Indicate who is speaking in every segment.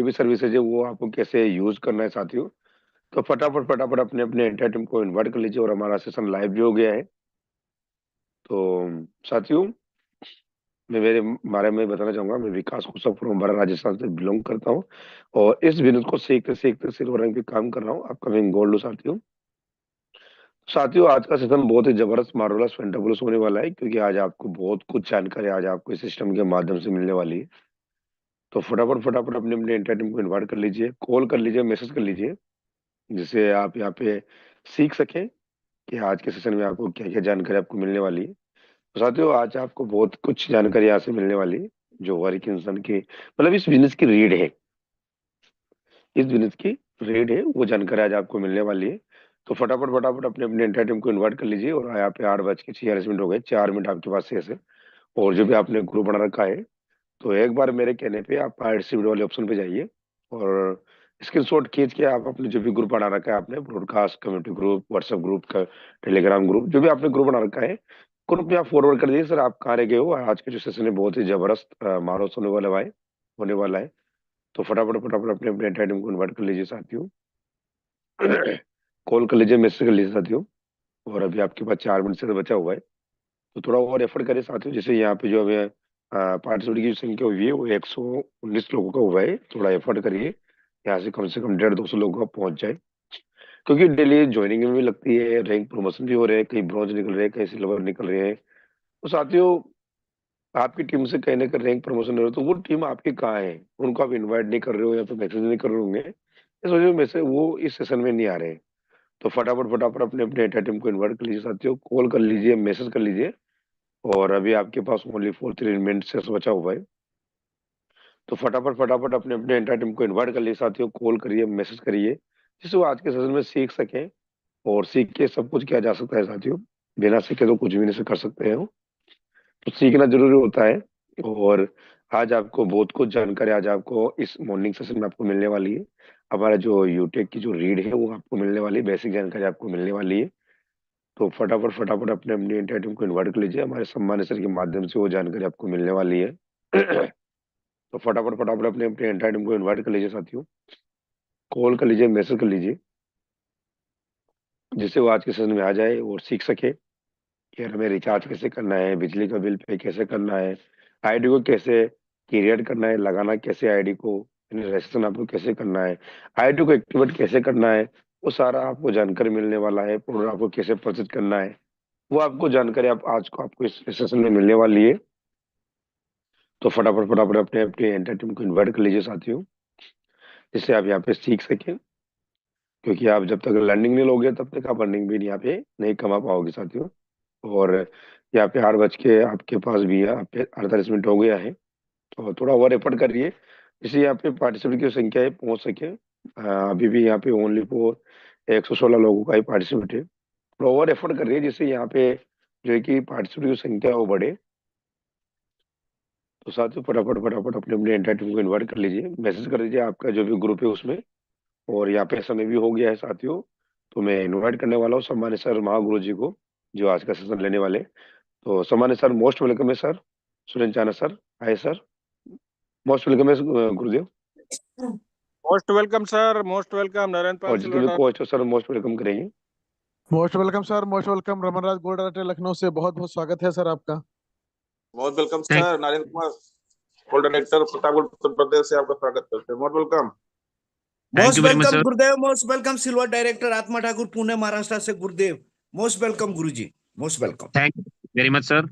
Speaker 1: भी सर्विसेज है वो आपको कैसे यूज करना है साथियों। तो फटाफट फटाफट अपने अपने एंटायर टीम को इन्वाइट कर लीजिए और हमारा सेशन लाइव भी हो गया है। तो साथियों, मैं मेरे बारे में बताना चाहूंगा। मैं विकास कुशल फ्रॉम बड़ा राजस्थान से बिलोंग करता हूँ और इस बिजनेस को सीखते सीखते सिल्वर रैंक पे काम कर रहा हूँ, अपकमिंग गोल्ड हूँ साथियों। साथियों, आज का सेशन बहुत ही जबरदस्त मार्वलस फैंटाबुलस होने वाला है, क्योंकि आज आपको बहुत कुछ जानकारी आज आपको इस सिस्टम के माध्यम से मिलने वाली है। तो फटाफट फटाफट अपने अपने एंटायर टीम को इन्वाइट कर लीजिए, कॉल कर लीजिए, मैसेज कर लीजिए, जिससे आप यहाँ पे सीख सकें कि आज के सेशन में आपको क्या क्या जानकारी आपको मिलने वाली है। तो साथियों, आज आपको बहुत कुछ जानकारी यहाँ से मिलने वाली है, जो हर एक इंसान की मतलब इस बिजनेस की रीड है, इस बिजनेस की रीड है, वो जानकारी आज आपको मिलने वाली है। तो फटाफट फटाफट अपने अपने एंटायर टीम को इन्वाइट कर लीजिए। और यहाँ पे 8:46 हो गए, 4 मिनट आपके पास शेष है। और जो भी आपने ग्रुप बना रखा है, तो एक बार मेरे कहने पे आप पार्टिसिपेट वाले ऑप्शन पे जाइए और स्क्रीनशॉट खींच के आप अपने जो भी ग्रुप बना रखा है आपने, broadcast community group, WhatsApp group का, टेलीग्राम ग्रुप, जो भी आपने ग्रुप बना रखा है, ग्रुप में आप फॉरवर्ड कर दीजिए। सर, आप कहाँ रह गए हो, आज के जो सेशन है बहुत ही जबरदस्त माहौल होने वाला है, होने वाला है। तो फटाफट फटाफट अपने अपने टीम को इन्वाइट कर लीजिए साथियों। कॉल कर लीजिए, मैसेज कर लीजिए साथियों। और अभी आपके पास 4 मिनट से बचा हुआ है, तो थोड़ा और एफर्ट करें साथियों। जैसे यहाँ पे जो हमें पार्टिसिपेट की संख्या हुई है वो 119 लोगों का हुआ है। थोड़ा एफर्ट करिए, यहाँ से कम 150-200 लोगों का पहुंच जाए, क्योंकि डेली ज्वाइनिंग में भी लगती है, रैंक प्रमोशन भी हो रहे हैं, कहीं ब्रॉन्ज निकल रहे हैं, कहीं सिल्वर निकल रहे हैं। तो साथियों, आपकी टीम से कहीं ना कहीं रैंक प्रमोशन हो रहा है, तो वो टीम आपकी कहाँ है, उनको आप इन्वाइट नहीं कर रहे हो या फिर मैसेज नहीं कर रहे होंगे, इस वजह में से वो इस सेशन में नहीं आ रहे हैं। तो फटाफट फटाफट अपने अपने टीम को इन्वाइट कर लीजिए साथियों, कॉल कर लीजिए, मैसेज कर लीजिए। और अभी आपके पास ओनली 4 3 मिनट से बचा हुआ है। तो फटाफट फटाफट अपने अपने एंटायर टीम को इन्वाइट कर लिए साथियों, कॉल करिए, मैसेज करिए, जिससे वो आज के सेशन में सीख सकें। और सीख के सब कुछ किया जा सकता है साथियों, बिना सीखे तो कुछ भी नहीं कर सकते हैं। तो सीखना जरूरी होता है। और आज आपको बहुत कुछ जानकारी आज आपको इस मॉर्निंग सेशन में आपको मिलने वाली है। हमारा जो यूटेक की जो रीड है वो आपको मिलने वाली है, बेसिक जानकारी आपको मिलने वाली है। तो फटाफट फटाफट अपने अपने एंटायर टीम को इन्वाइट कर लीजिए, हमारे सम्मानित सर के माध्यम से वो जानकारी आपको मिलने वाली है। तो फटाफट फटाफट अपने अपने एंटायर टीम को इन्वाइट कर लीजिए साथियों, कॉल कर लीजिए, मैसेज कर लीजिए, जिससे वो आज के सेशन में आ जाए और सीख सके कि यार हमें रिचार्ज कैसे करना है, बिजली का बिल पे कैसे करना है, आईडी को कैसे क्रिएट करना है, लगाना कैसे आईडी को, रजिस्ट्रेशन आपको कैसे करना है, आईडी को एक्टिवेट कैसे करना है, वो सारा आपको जानकारी मिलने वाला है। प्रोडक्ट आपको कैसे परचेज करना है, वो आपको जानकारी आप आज को आपको इस सेशन में मिलने वाली है। तो फटाफट फटाफट अपने अपने एंटर टीम को इन्वाइट कर लीजिए साथियों, जिससे आप यहाँ पे सीख सकें। क्योंकि आप जब तक लर्निंग नहीं लोगे तब तक आप अर्निंग भी नहीं यहाँ पे नहीं कमा पाओगे साथियों। और यहाँ पे 8 बज के आपके पास भी है, आप पे 48 मिनट हो गया है। तो थोड़ा और एफर्ट करिए, जिससे यहाँ पे पार्टिसिपेंट की संख्या है पहुंच सके। अभी भी यहाँ पे ओनली फॉर 116 लोगों का ही पार्टिसिपेट है। थोड़ा और एफर्ट करिए, जिससे यहाँ पे जो है कि पार्टिसिपेंट की संख्या है वो बढ़े। तो साथियों, फटाफट फटाफट अपने अपने एंटायर टीम को इन्वाइट कर लीजिए, मैसेज कर दीजिए आपका जो भी ग्रुप है उसमें। और यहाँ पे समय भी हो गया है साथियों, तो मैं इन्वाइट करने वाला हूँ सम्मानित सर महागुरु जी को, जो आज का सेशन लेने वाले। तो सम्मानित सर, मोस्ट वेलकम है sir. Surendra Chana sir, hi sir, most welcome है गुरुदेव।
Speaker 2: Most welcome sir, most welcome Narendra
Speaker 1: और
Speaker 2: पाल
Speaker 1: जितने भी
Speaker 2: सिल्वर।
Speaker 1: कोच हो सर, मोस्ट वेलकम करेंगे।
Speaker 3: Most welcome sir, most welcome. Raman Raj gold अड्डा लखनऊ से बहुत बहुत स्वागत है सर आपका।
Speaker 2: Most welcome
Speaker 4: thank
Speaker 2: sir, Narendra Kumar gold director Pratapgarh Uttar Pradesh से आपका स्वागत करते हैं। Most welcome.
Speaker 4: Thank
Speaker 5: most
Speaker 4: you very much
Speaker 5: welcome
Speaker 4: sir.
Speaker 5: Gurudev, most welcome silver director आत्मा ठाकुर पुणे महाराष्ट्र से गुरुदेव। Most welcome Guruji, most welcome.
Speaker 4: Thank you very much sir.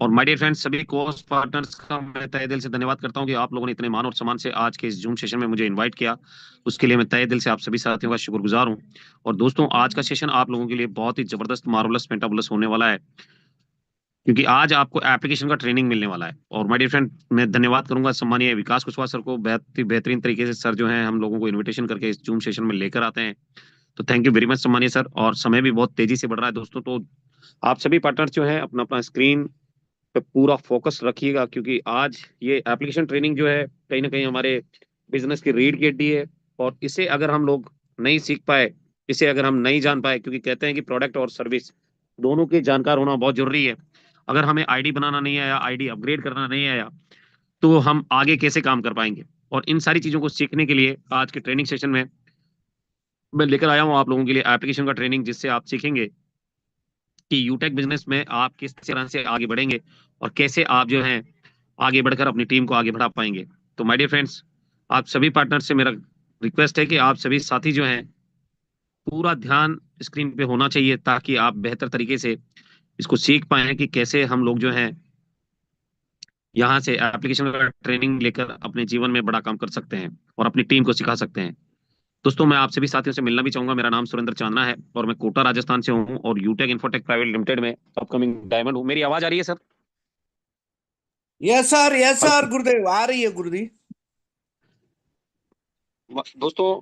Speaker 4: और my dear friends, सभी course partners का मैं तहे दिल से धन्यवाद करता हूं कि आप लोगों ने इतने मान और सम्मान से आज के इस जूम सेशन में मुझे इनवाइट किया। उसके लिए मैं तहे दिल से आप सभी साथियों का शुक्रगुजार हूं। और दोस्तों, आज का सेशन आप लोगों के लिए बहुत ही जबरदस्त मार्वलस फेंटाबुलस होने वाला है, क्योंकि आज आपको एप्लीकेशन का ट्रेनिंग मिलने वाला है। और माय डियर फ्रेंड, मैं धन्यवाद करूंगा सम्मानीय विकास कुशवाहा सर को, बहुत ही बेहतरीन तरीके से सर जो है हम लोगों को इन्विटेशन करके इस जूम सेशन में लेकर आते हैं। तो थैंक यू वेरी मच सम्मानीय सर। और समय भी बहुत तेजी से बढ़ रहा है दोस्तों, तो आप सभी पार्टनर जो है अपना अपना स्क्रीन पे पूरा फोकस रखिएगा, क्योंकि आज ये एप्लीकेशन ट्रेनिंग जो है कहीं ना कहीं हमारे बिजनेस की रीढ़ की हड्डी है। और इसे अगर हम लोग नहीं सीख पाए, इसे अगर हम नहीं जान पाए, क्योंकि कहते हैं कि प्रोडक्ट और सर्विस दोनों के जानकार होना बहुत जरूरी है। अगर हमें आईडी बनाना नहीं आया, आईडी अपग्रेड करना नहीं आया, तो हम आगे कैसे काम कर पाएंगे। और इन सारी चीजों को सीखने के लिए आज के ट्रेनिंग सेशन में मैं लेकर आया हूँ आप लोगों के लिए एप्लीकेशन का ट्रेनिंग, जिससे आप सीखेंगे कि यूटेक बिजनेस में आप किस तरह से आगे बढ़ेंगे और कैसे आप जो है आगे बढ़कर अपनी टीम को आगे बढ़ा पाएंगे। तो माय डियर फ्रेंड्स, आप सभी पार्टनर से मेरा रिक्वेस्ट है कि आप सभी साथी जो हैं पूरा ध्यान स्क्रीन पे होना चाहिए, ताकि आप बेहतर तरीके से इसको सीख पाएं कि कैसे हम लोग जो हैं यहाँ से एप्लीकेशन का ट्रेनिंग लेकर अपने जीवन में बड़ा काम कर सकते हैं और अपनी टीम को सिखा सकते हैं। दोस्तों, मैं आप सभी साथियों से मिलना भी चाहूंगा। मेरा नाम सुरेंद्र चांदना है और मैं कोटा राजस्थान से हूँ और यूटेक इन्फोटेक प्राइवेट लिमिटेड में अपकमिंग डायमंड हूँ। मेरी आवाज आ रही है सर?
Speaker 5: यस
Speaker 4: हेलो
Speaker 5: सर गुरुदेव, आ रही है गुरुजी।
Speaker 4: दोस्तों,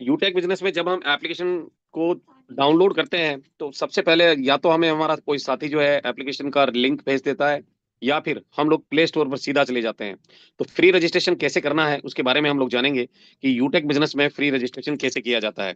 Speaker 4: यूटेक बिजनेस में जब हम एप्लीकेशन को डाउनलोड करते हैं तो सबसे पहले या तो हमें हमारा कोई साथी जो है एप्लीकेशन का लिंक भेज देता है, या फिर हम लोग प्ले स्टोर पर सीधा चले जाते हैं। तो फ्री रजिस्ट्रेशन कैसे करना है उसके बारे में हम लोग जानेंगे कि यूटेक बिजनेस में फ्री रजिस्ट्रेशन कैसे किया जाता है।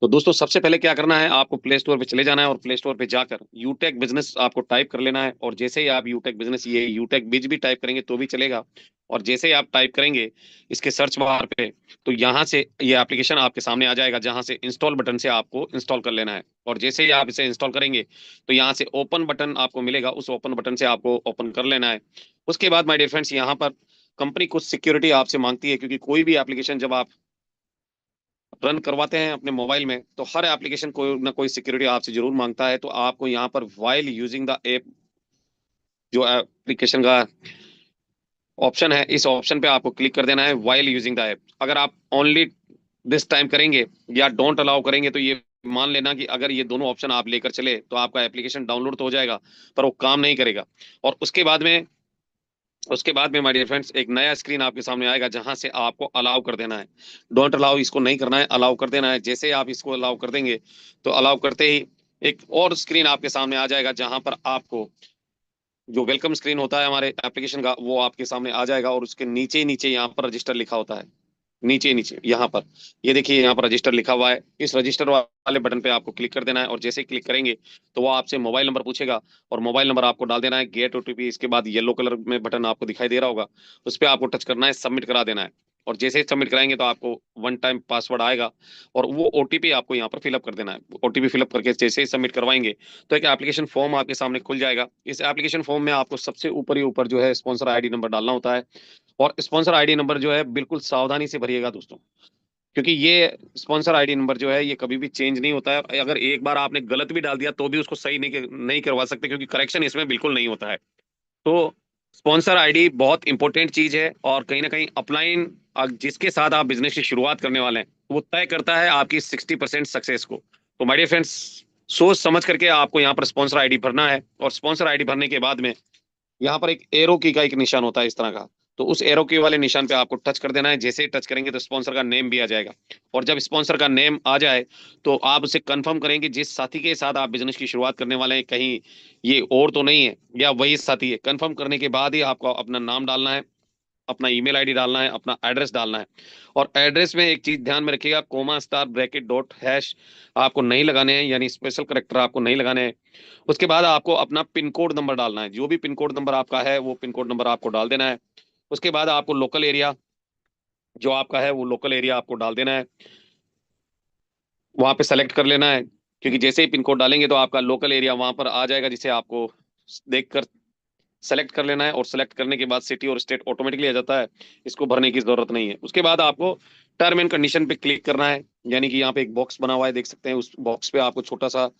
Speaker 4: तो दोस्तों, सबसे पहले क्या करना है, आपको प्ले स्टोर पे चले जाना है और प्ले स्टोर पे जाकर यूटेक बिजनेस आपको टाइप कर लेना है। और जैसे ही आप यूटेक बिजनेस, ये यूटेक बिज भी टाइप करेंगे तो भी चलेगा, और जैसे ही आप टाइप करेंगे इसके सर्च बार पे, तो यहाँ से ये एप्लीकेशन आपके सामने आ जाएगा, जहाँ से इंस्टॉल बटन से आपको इंस्टॉल कर लेना है। और जैसे ही आप इसे इंस्टॉल करेंगे तो यहाँ से ओपन बटन आपको मिलेगा, उस ओपन बटन से आपको ओपन कर लेना है। उसके बाद माय डियर फ्रेंड्स, यहाँ पर कंपनी कुछ सिक्योरिटी आपसे मांगती है, क्योंकि कोई भी एप्लीकेशन जब आप रन करवाते हैं अपने मोबाइल में तो हर एप्लीकेशन कोई ना कोई सिक्योरिटी आपसे जरूर मांगता है। तो आपको यहाँ पर वाइल यूजिंग द ऐप, जो एप्लीकेशन का ऑप्शन है, इस ऑप्शन पे आपको क्लिक कर देना है, वाइल यूजिंग द ऐप। अगर आप ओनली दिस टाइम करेंगे या डोंट अलाउ करेंगे तो ये मान लेना कि अगर ये दोनों ऑप्शन आप लेकर चले तो आपका एप्लीकेशन डाउनलोड तो हो जाएगा पर वो काम नहीं करेगा। और उसके बाद में माय डियर फ्रेंड्स एक नया स्क्रीन आपके सामने आएगा, जहां से आपको अलाउ कर देना है। डोंट अलाउ इसको नहीं करना है, अलाउ कर देना है। जैसे आप इसको अलाउ कर देंगे तो अलाउ करते ही एक और स्क्रीन आपके सामने आ जाएगा, जहां पर आपको जो वेलकम स्क्रीन होता है हमारे एप्लीकेशन का वो आपके सामने आ जाएगा, और उसके नीचे ही नीचे यहाँ पर रजिस्टर लिखा होता है। नीचे नीचे यहाँ पर ये देखिए, यहाँ पर रजिस्टर लिखा हुआ है। इस रजिस्टर वाले बटन पे आपको क्लिक कर देना है, और जैसे ही क्लिक करेंगे तो वो आपसे मोबाइल नंबर पूछेगा, और मोबाइल नंबर आपको डाल देना है, गेट ओटीपी। इसके बाद येलो कलर में बटन आपको दिखाई दे रहा होगा, उस पर आपको टच करना है, सबमिट करा देना है। और जैसे ही सबमिट कराएंगे तो आपको वन टाइम पासवर्ड आएगा, और वो ओटीपी आपको यहाँ पर फिलअप कर देना है। ओटीपी फिलअप करके जैसे ही सबमिट करवाएंगे तो एक एप्लीकेशन फॉर्म आपके सामने खुल जाएगा। इस एप्लीकेशन फॉर्म में आपको सबसे ऊपर ही ऊपर जो है स्पॉन्सर आईडी नंबर डालना होता है, और स्पॉन्सर आईडी नंबर जो है बिल्कुल सावधानी से भरिएगा दोस्तों, क्योंकि ये स्पॉन्सर आईडी नंबर जो है ये कभी भी चेंज नहीं होता है। अगर एक बार आपने गलत भी डाल दिया तो भी उसको सही नहीं करवा सकते, क्योंकि करेक्शन इसमें बिल्कुल नहीं होता है। तो स्पॉन्सर आईडी बहुत इंपॉर्टेंट चीज है, और कहीं ना कहीं अपलाइन जिसके साथ आप बिजनेस की शुरुआत करने वाले हैं वो तय करता है आपकी 60% सक्सेस को। तो माय डियर फ्रेंड्स, सोच समझ करके आपको यहाँ पर स्पॉन्सर आईडी भरना है, और स्पॉन्सर आईडी भरने के बाद में यहाँ पर एक एरो की का एक निशान होता है इस तरह का, तो उस एरो की वाले निशान पे आपको टच कर देना है। जैसे ही टच करेंगे तो स्पॉन्सर का नेम भी आ जाएगा, और जब स्पॉन्सर का नेम आ जाए तो आप उसे कंफर्म करेंगे जिस साथी के साथ आप बिजनेस की शुरुआत करने वाले हैं, कहीं ये और तो नहीं है या वही साथी है। कंफर्म करने के बाद ही आपको अपना नाम डालना है, अपना ईमेल आईडी डालना है, अपना एड्रेस डालना है। और एड्रेस में एक चीज ध्यान में रखिएगा, comma star bracket dot hash आपको नहीं लगाने हैं, यानी स्पेशल करेक्टर आपको नहीं लगाने हैं। उसके बाद आपको अपना पिन कोड नंबर डालना है, जो भी पिन कोड नंबर आपका है वो पिन कोड नंबर आपको डाल देना है। उसके बाद आपको लोकल एरिया जो आपका है वो लोकल एरिया आपको डाल देना है, वहां पे सेलेक्ट कर लेना है, क्योंकि जैसे ही पिन कोड डालेंगे तो आपका लोकल एरिया वहां पर आ जाएगा, जिसे आपको देखकर सेलेक्ट कर लेना है। और सेलेक्ट करने के बाद सिटी और स्टेट ऑटोमेटिकली आ जाता है, इसको भरने की जरूरत नहीं है। उसके बाद आपको टर्म एंड कंडीशन पे क्लिक करना है, यानी कि यहाँ पे एक बॉक्स बना हुआ है, देख सकते हैं, उस बॉक्स पे आपको छोटा सा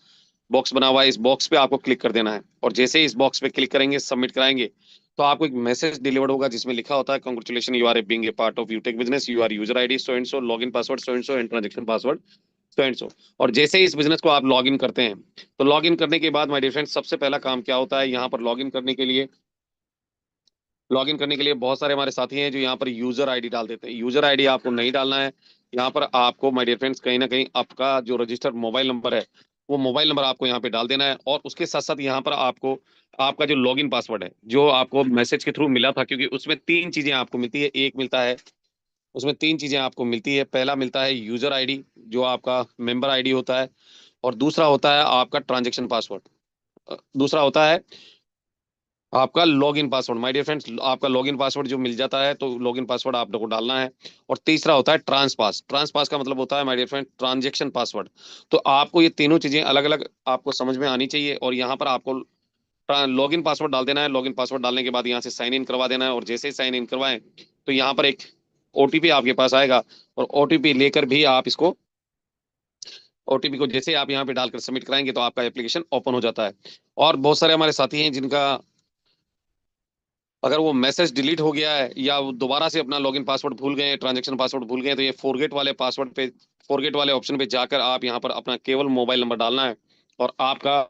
Speaker 4: बॉक्स बना हुआ है, इस बॉक्स पे आपको क्लिक कर देना है। और जैसे ही इस बॉक्स पे क्लिक करेंगे, सबमिट कराएंगे, तो आपको एक मैसेज डिलीवर्ड होगा जिसमें लिखा होता है, congratulation, you are being a part of Utech business, you are user ID so and so, login password so and so, and transaction password so and so. और जैसे ही इस बिजनेस को आप लॉगिन करते हैं तो लॉगिन करने के बाद माय डियर फ्रेंड्स, सबसे पहला काम क्या होता है, यहाँ पर लॉगिन करने के लिए बहुत सारे हमारे साथी हैं जो यहाँ पर यूजर आईडी डाल देते हैं। यूजर आईडी आपको नहीं डालना है, यहाँ पर आपको माय डियर फ्रेंड्स कहीं ना कहीं आपका जो रजिस्टर्ड मोबाइल नंबर है वो मोबाइल नंबर आपको यहाँ पे डाल देना है। और उसके साथ साथ यहाँ पर आपको आपका जो लॉगिन पासवर्ड है जो आपको मैसेज के थ्रू मिला था, क्योंकि उसमें तीन चीजें आपको मिलती है, एक मिलता है उसमें तीन चीजें आपको मिलती है। पहला मिलता है यूजर आईडी जो आपका मेंबर आईडी होता है, और दूसरा होता है आपका ट्रांजेक्शन पासवर्ड, दूसरा होता है आपका login password, my dear friends, आपका लॉगिन पासवर्ड जो मिल जाता है तो लॉगिन पासवर्ड आप लोग को डालना है। और तीसरा होता है ट्रांसपास। ट्रांसपास का मतलब होता है my dear friend transaction password. तो आपको ये तीनों चीजें अलग अलग आपको समझ में आनी चाहिए। और यहाँ पर आपको लॉगिन पासवर्ड डाल देना है। लॉगिन पासवर्ड डालने के बाद यहाँ से साइन इन करवा देना है। और जैसे ही साइन इन करवाएं तो यहाँ पर एक ओटीपी आपके पास आएगा। और ओटीपी लेकर भी आप इसको, ओटीपी को जैसे आप यहाँ पे डालकर सबमिट कराएंगे तो आपका एप्लीकेशन ओपन हो जाता है। और बहुत सारे हमारे साथी हैं जिनका अगर वो मैसेज डिलीट हो गया है या वो दोबारा से अपना लॉगिन पासवर्ड भूल गए, ट्रांजैक्शन पासवर्ड भूल गए, तो ये फॉरगेट वाले पासवर्ड पे, फॉरगेट वाले ऑप्शन पे जाकर आप यहाँ पर अपना केवल मोबाइल नंबर डालना है और आपका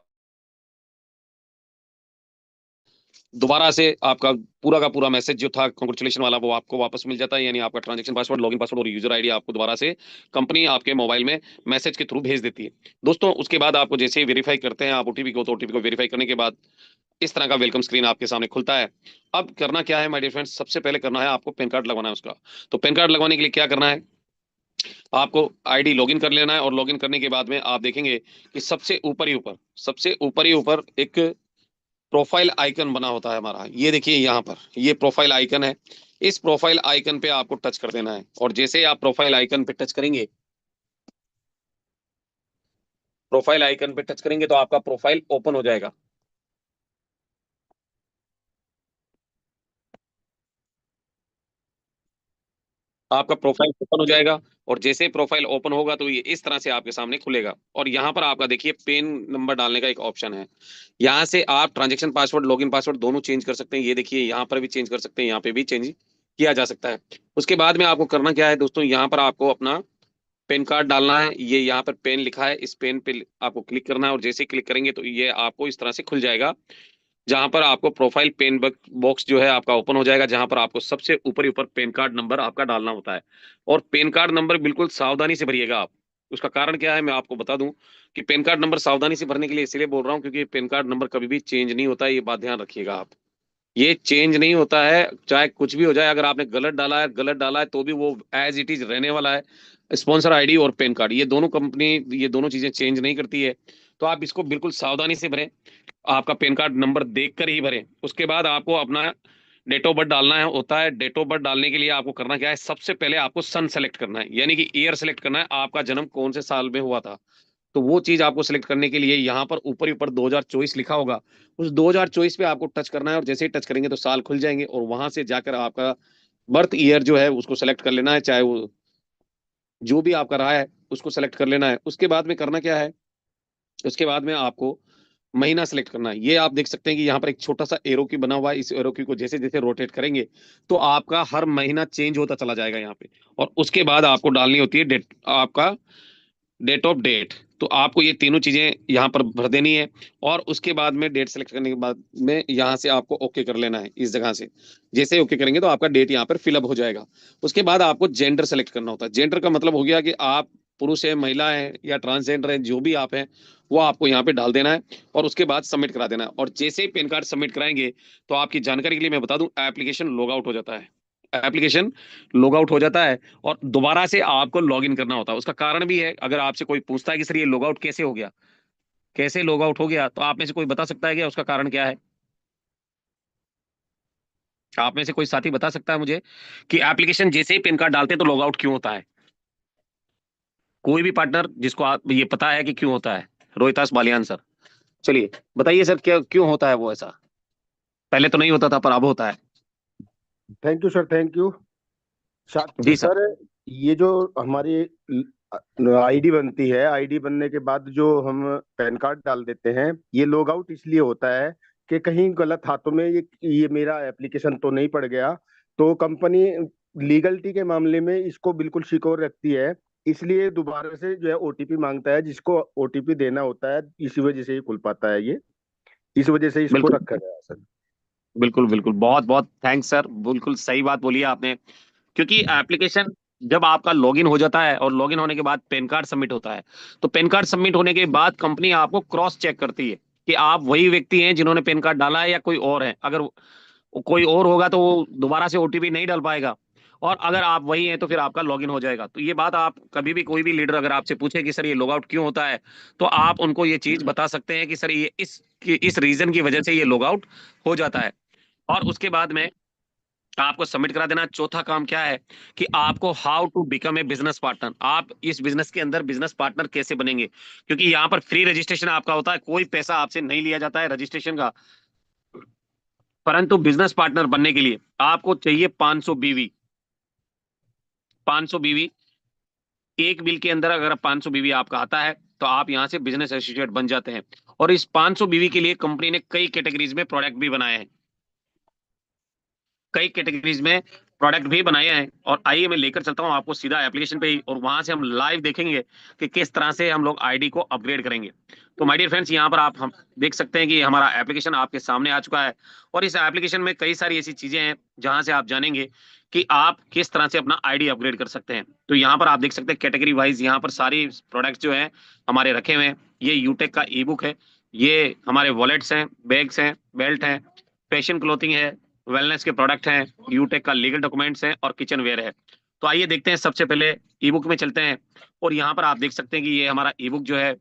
Speaker 4: दोबारा से आपका पूरा का पूरा मैसेज जो था कांग्रेचुलेशन वाला वो आपको वापस मिल जाता है। यानी आपका ट्रांजैक्शन पासवर्ड, लॉगिन पासवर्ड और यूजर आईडी आपको दोबारा से कंपनी आपके मोबाइल में मैसेज के थ्रू भेज देती है। दोस्तों उसके बाद आपको जैसे ही वेरीफाई करते हैं आप ओटीपी को, तो ओटीपी को वेरीफाई करने के बाद इस तरह का वेलकम स्क्रीन आपके सामने खुलता है। अब करना क्या है माय डियर फ्रेंड्स, सबसे पहले करना है आपको पैन कार्ड लगवाना है उसका। तो पैन कार्ड लगवाने के लिए क्या करना है, आपको आईडी लॉगिन कर लेना है। और लॉगिन करने के बाद में आप देखेंगे कि सबसे ऊपर ही ऊपर, सबसे ऊपर ही ऊपर एक प्रोफाइल आइकन बना होता है हमारा। ये देखिए यहाँ पर ये प्रोफाइल आइकन है। इस प्रोफाइल आइकन पे आपको टच कर देना है। और जैसे ही आप प्रोफाइल आइकन पे टच करेंगे, प्रोफाइल आइकन पे टच करेंगे तो आपका प्रोफाइल ओपन हो जाएगा। आपका प्रोफाइल ओपन हो जाएगा। और जैसे प्रोफाइल ओपन होगा तो ये इस तरह से आपके सामने खुलेगा। और यहाँ पर आपका देखिए पेन नंबर डालने का एक ऑप्शन है। यहाँ से आप ट्रांजैक्शन पासवर्ड, लॉगिन पासवर्ड दोनों चेंज कर सकते हैं। ये देखिए यहाँ पर भी चेंज कर सकते हैं, यहाँ पे भी चेंज किया जा सकता है। उसके बाद में आपको करना क्या है दोस्तों, यहाँ पर आपको अपना पेन कार्ड डालना है। ये यहाँ पर पेन लिखा है, इस पेन पे आपको क्लिक करना है। और जैसे ही क्लिक करेंगे तो ये आपको इस तरह से खुल जाएगा, जहां पर आपको प्रोफाइल पेन बॉक्स जो है आपका ओपन हो जाएगा, जहां पर आपको सबसे ऊपर ही ऊपर पेन कार्ड नंबर आपका डालना होता है। और पेन कार्ड नंबर बिल्कुल सावधानी से भरिएगा आप। उसका कारण क्या है मैं आपको बता दूं कि पेन कार्ड नंबर सावधानी से भरने के लिए इसलिए बोल रहा हूं क्योंकि पेन कार्ड नंबर कभी भी चेंज नहीं होता है, ये बात ध्यान रखिएगा आप। ये चेंज नहीं होता है, चाहे कुछ भी हो जाए। अगर आपने गलत डाला है तो भी वो एज इट इज रहने वाला है। स्पॉन्सर आईडी और पेन कार्ड, ये दोनों कंपनी, ये दोनों चीजें चेंज नहीं करती है। तो आप इसको बिल्कुल सावधानी से भरें, आपका पेन कार्ड नंबर देखकर ही भरें। उसके बाद आपको अपना डेट ऑफ बर्थ डालना है होता है। डेट ऑफ बर्थ डालने के लिए आपको करना क्या है, सबसे पहले आपको सन सेलेक्ट करना है, यानी कि ईयर सेलेक्ट करना है, आपका जन्म कौन से साल में हुआ था। तो वो चीज आपको सिलेक्ट करने के लिए यहाँ पर ऊपर ही ऊपर 2024 लिखा होगा, उस 2024 पे आपको टच करना है। और जैसे ही टच करेंगे तो साल खुल जाएंगे और वहां से जाकर आपका बर्थ ईयर जो है उसको सेलेक्ट कर लेना है, चाहे वो जो भी आपका रहा है उसको सेलेक्ट कर लेना है। उसके बाद में करना क्या है, उसके बाद में आपको महीना सेलेक्ट करना है। ये आप देख सकते हैं कि यहाँ पर एक छोटा सा एरो की बना हुआ है। इस एरो की को जैसे जैसे रोटेट करेंगे तो आपका हर महीना चेंज होता चला जाएगा यहाँ पे। और उसके बाद आपको डालनी होती है डेट, आपका डेट ऑफ डेट। तो आपको ये तीनों चीजें यहाँ पर भर देनी है। और उसके बाद में डेट सेलेक्ट करने के बाद में यहाँ से आपको ओके कर लेना है इस जगह से। जैसे ओके करेंगे तो आपका डेट यहाँ पर फिलअप हो जाएगा। उसके बाद आपको जेंडर सेलेक्ट करना होता है। जेंडर का मतलब हो गया कि आप पुरुष है, महिला है या ट्रांसजेंडर है, जो भी आप हैं वो आपको यहाँ पे डाल देना है। और उसके बाद सबमिट करा देना है। और जैसे ही पैन कार्ड सबमिट कराएंगे तो आपकी जानकारी के लिए मैं बता दूं, एप्लीकेशन लॉग आउट हो जाता है। एप्लीकेशन लॉग आउट हो जाता है और दोबारा से आपको लॉग इन करना होता है। उसका कारण भी है, अगर आपसे कोई पूछता है कि सर ये लॉग आउट कैसे हो गया, कैसे लॉग आउट हो गया, तो आप में से कोई बता सकता है क्या उसका कारण क्या है? आप में से कोई साथी बता सकता है मुझे कि एप्लीकेशन जैसे ही पैन कार्ड डालते हैं तो लॉग आउट क्यों होता है? कोई भी पार्टनर जिसको आप ये पता है कि क्यों होता है? रोहितास बालियान सर, चलिए बताइए सर, क्या क्यों होता है वो ऐसा? पहले तो नहीं होता था पर अब होता है।
Speaker 6: Thank you sir, thank you
Speaker 4: ji sir.
Speaker 6: Sir. ये जो हमारी आईडी बनती है, आईडी बनने के बाद जो हम पैन कार्ड डाल देते हैं, ये लॉग आउट इसलिए होता है कि कहीं गलत हाथों में ये मेरा एप्लीकेशन तो नहीं पड़ गया। तो कंपनी लीगलिटी के मामले में इसको बिल्कुल सिक्योर रखती है, इसलिए दोबारा से जो है ओटीपी मांगता है, जिसको ओटीपी देना होता है। इसी वजह से ही खुल पाता है ये, इस वजह से इसको
Speaker 4: बिल्कुल
Speaker 6: रखा गया है सर।
Speaker 4: बिल्कुल बिल्कुल, बहुत बहुत थैंक्स सर, बिल्कुल सही बात बोली है आपने। क्योंकि एप्लीकेशन जब आपका लॉगिन हो जाता है और लॉगिन होने के बाद पैन कार्ड सबमिट होता है, तो पैन कार्ड सबमिट होने के बाद कंपनी आपको क्रॉस चेक करती है कि आप वही व्यक्ति हैं जिन्होंने पैन कार्ड डाला है या कोई और है। अगर कोई और होगा तो वो दोबारा से ओटीपी नहीं डाल पाएगा। और अगर आप वही हैं तो फिर आपका लॉगिन हो जाएगा। तो ये बात आप कभी भी, कोई भी लीडर अगर आपसे पूछे कि सर ये लॉग आउट क्यों होता है, तो आप उनको ये चीज बता सकते हैं कि सर ये इस रीजन की वजह से ये लॉग आउट हो जाता है। और उसके बाद में आपको सबमिट करा देना। चौथा काम क्या है कि आपको how to become a business partner, आप इस बिजनेस के अंदर बिजनेस पार्टनर कैसे बनेंगे, क्योंकि यहाँ पर फ्री रजिस्ट्रेशन आपका होता है, कोई पैसा आपसे नहीं लिया जाता है रजिस्ट्रेशन का। परंतु बिजनेस पार्टनर बनने के लिए आपको चाहिए 500 बीवी। 500 बीवी एक बिल के अंदर अगर 500 बीवी आपका आता है तो आप यहाँ से बिजनेस एसोसिएट बन जाते हैं। और इस 500 बीवी के लिए कंपनी ने कई कैटेगरीज में प्रोडक्ट भी बनाए हैं, कई कैटेगरीज में प्रोडक्ट भी बनाए हैं। और आइए मैं लेकर चलता हूं आपको सीधा एप्लीकेशन पे ही, और वहां से हम लाइव देखेंगे कि किस तरह से हम लोग आईडी को अपग्रेड करेंगे। तो माय डियर फ्रेंड्स, यहाँ पर आप हम देख सकते हैं कि हमारा एप्लीकेशन आपके सामने आ चुका है। और इस एप्लीकेशन में कई सारी ऐसी चीजें हैं जहां से आप जानेंगे कि आप किस तरह से अपना आईडी अपग्रेड कर सकते हैं। तो यहाँ पर आप देख सकते हैं कैटेगरी वाइज यहाँ पर सारी प्रोडक्ट्स जो है हमारे रखे हुए हैं। ये यूटेक का ई बुक है, ये हमारे वॉलेट्स हैं, बैग्स हैं, बेल्ट हैं, फैशन क्लोथिंग है, वेलनेस के प्रोडक्ट हैं, यूटेक का लीगल डॉक्यूमेंट्स हैं और किचन वेयर है। तो आइए देखते हैं, सबसे पहले ई बुक में चलते हैं। और यहाँ पर आप देख सकते हैं कि ये हमारा ई बुक जो है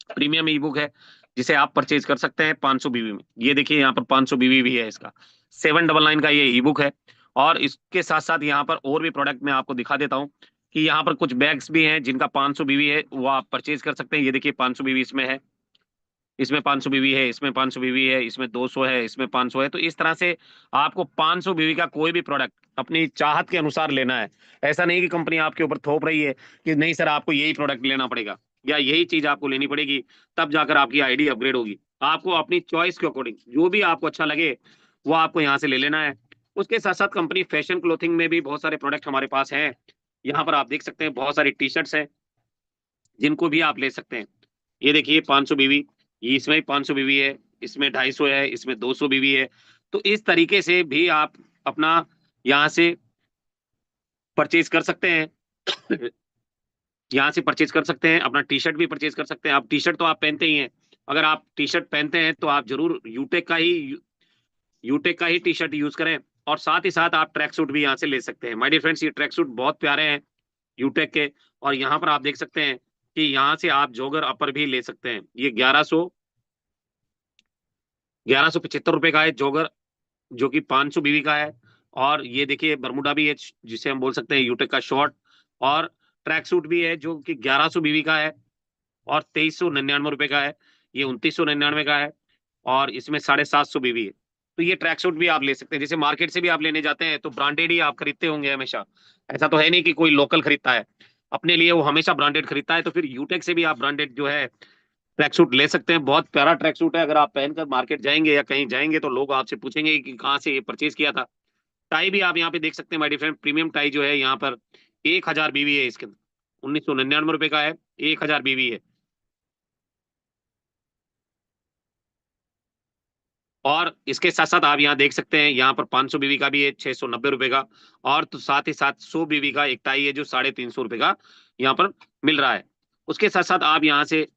Speaker 4: प्रीमियम ई बुक है, जिसे आप परचेज कर सकते हैं 500 बीवी में। ये देखिए यहाँ पर 500 बीवी भी है इसका, 799 का ये ई बुक है। और इसके साथ साथ यहाँ पर और भी प्रोडक्ट मैं आपको दिखा देता हूँ कि यहाँ पर कुछ बैग्स भी हैं जिनका 500 बीवी है, वो आप परचेज कर सकते हैं। ये देखिए 500 बीवी इसमें है, इसमें 500 बीवी है, इसमें 500 बीवी है, इसमें 200 है, इसमें 500 है। तो इस तरह से आपको 500 बीवी का कोई भी प्रोडक्ट अपनी चाहत के अनुसार लेना है। ऐसा नहीं कि कंपनी आपके ऊपर थोप रही है कि नहीं सर आपको यही प्रोडक्ट लेना पड़ेगा या यही चीज आपको लेनी पड़ेगी, तब जाकर आपकी आईडी अपग्रेड होगी। आपको अपनी चॉइस के अकॉर्डिंग जो भी आपको अच्छा लगे वो आपको यहाँ से ले लेना है। उसके साथ साथ कंपनी फैशन क्लोथिंग में भी बहुत सारे प्रोडक्ट हमारे पास हैं। यहाँ पर आप देख सकते हैं बहुत सारी टी शर्ट्स हैं जिनको भी आप ले सकते हैं। ये देखिए 500 बीवी, ये इसमें 500 बीवी है, इसमें 250 है, इसमें 200 बीवी है। तो इस तरीके से भी आप अपना यहाँ से परचेज कर सकते हैं। यहाँ से परचेज कर सकते हैं, अपना टी शर्ट भी परचेज कर सकते हैं। आप टी शर्ट तो आप पहनते ही हैं, अगर आप टी शर्ट पहनते हैं तो आप जरूर यूटेक का ही टी शर्ट यूज करें। और साथ ही साथ आप ट्रैक सूट भी यहाँ से ले सकते हैं। माय डियर फ्रेंड्स, ये ट्रैक सूट बहुत प्यारे हैं यूटेक के। और यहाँ पर आप देख सकते हैं कि यहाँ से आप जॉगर अपर भी ले सकते हैं। ये 1175 रुपए का है जॉगर, जो कि 500 बीवी का है। और ये देखिए बरमुडा भी है जिसे हम बोल सकते हैं यूटेक का शॉर्ट, और ट्रैक सूट भी है जो कि 1100 बीवी का है और 2399 रुपए का है। ये 2999 का है और इसमें 750 बीवी है। तो ये ट्रैक सूट भी आप ले सकते हैं। जैसे मार्केट से भी आप लेने जाते हैं तो ब्रांडेड ही आप खरीदते होंगे हमेशा, ऐसा तो है नहीं कि कोई लोकल खरीदता है, अपने लिए वो हमेशा ब्रांडेड खरीदता है। तो फिर यूटेक से भी आप ब्रांडेड जो है ट्रैक सूट ले सकते हैं। बहुत प्यारा ट्रैक सूट है, अगर आप पहनकर मार्केट जाएंगे या कहीं जाएंगे तो लोग आपसे पूछेंगे कि कहाँ से ये परचेज किया था। टाई भी आप यहाँ पे देख सकते हैं my dear friend, premium tie जो है यहाँ पर 1000 बीवी है इसके अंदर, 1999 रुपए का है, 1000 बीवी है। और इसके साथ साथ आप यहाँ देख सकते हैं यहाँ पर 500 बीवी का भी है 690 रुपए का। और तो साथ ही साथ 100 बीवी का एक टाई है जो 350 रुपए का यहाँ पर मिल रहा है। उसके साथ साथ आप यहाँ से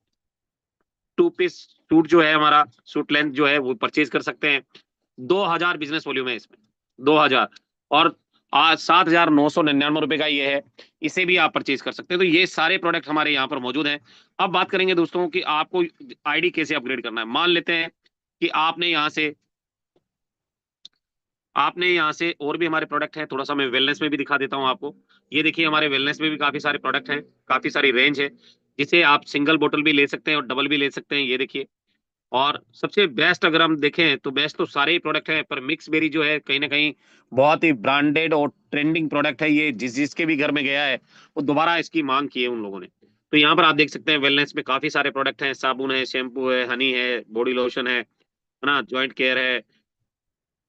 Speaker 4: 2 पीस सूट जो है हमारा सूट लेंथ जो है वो परचेज कर सकते हैं। 2000 बिजनेस वॉल्यूम है इसमें, 2000। और आज 7999 रुपए का ये है, इसे भी आप परचेज कर सकते हैं। तो ये सारे प्रोडक्ट हमारे यहाँ पर मौजूद हैं। अब बात करेंगे दोस्तों कि आपको आईडी कैसे अपग्रेड करना है। मान लेते हैं कि आपने यहाँ से और भी हमारे प्रोडक्ट हैं, थोड़ा सा मैं वेलनेस में भी दिखा देता हूँ आपको। ये देखिए हमारे वेलनेस में भी काफी सारे प्रोडक्ट हैं, काफी सारी रेंज है, जिसे आप सिंगल बोतल भी ले सकते हैं और डबल भी ले सकते हैं। ये देखिए, और सबसे बेस्ट अगर हम देखें तो बेस्ट तो सारे ही प्रोडक्ट हैं, पर मिक्स बेरी जो है कहीं ना कहीं बहुत ही ब्रांडेड और ट्रेंडिंग प्रोडक्ट है। ये जिसके भी घर में गया है वो दोबारा इसकी मांग की है उन लोगों ने। तो यहाँ पर आप देख सकते हैं वेलनेस में काफी सारे प्रोडक्ट हैं, साबुन है, शैम्पू है, हनी है, बॉडी लोशन है ना, जॉइंट केयर है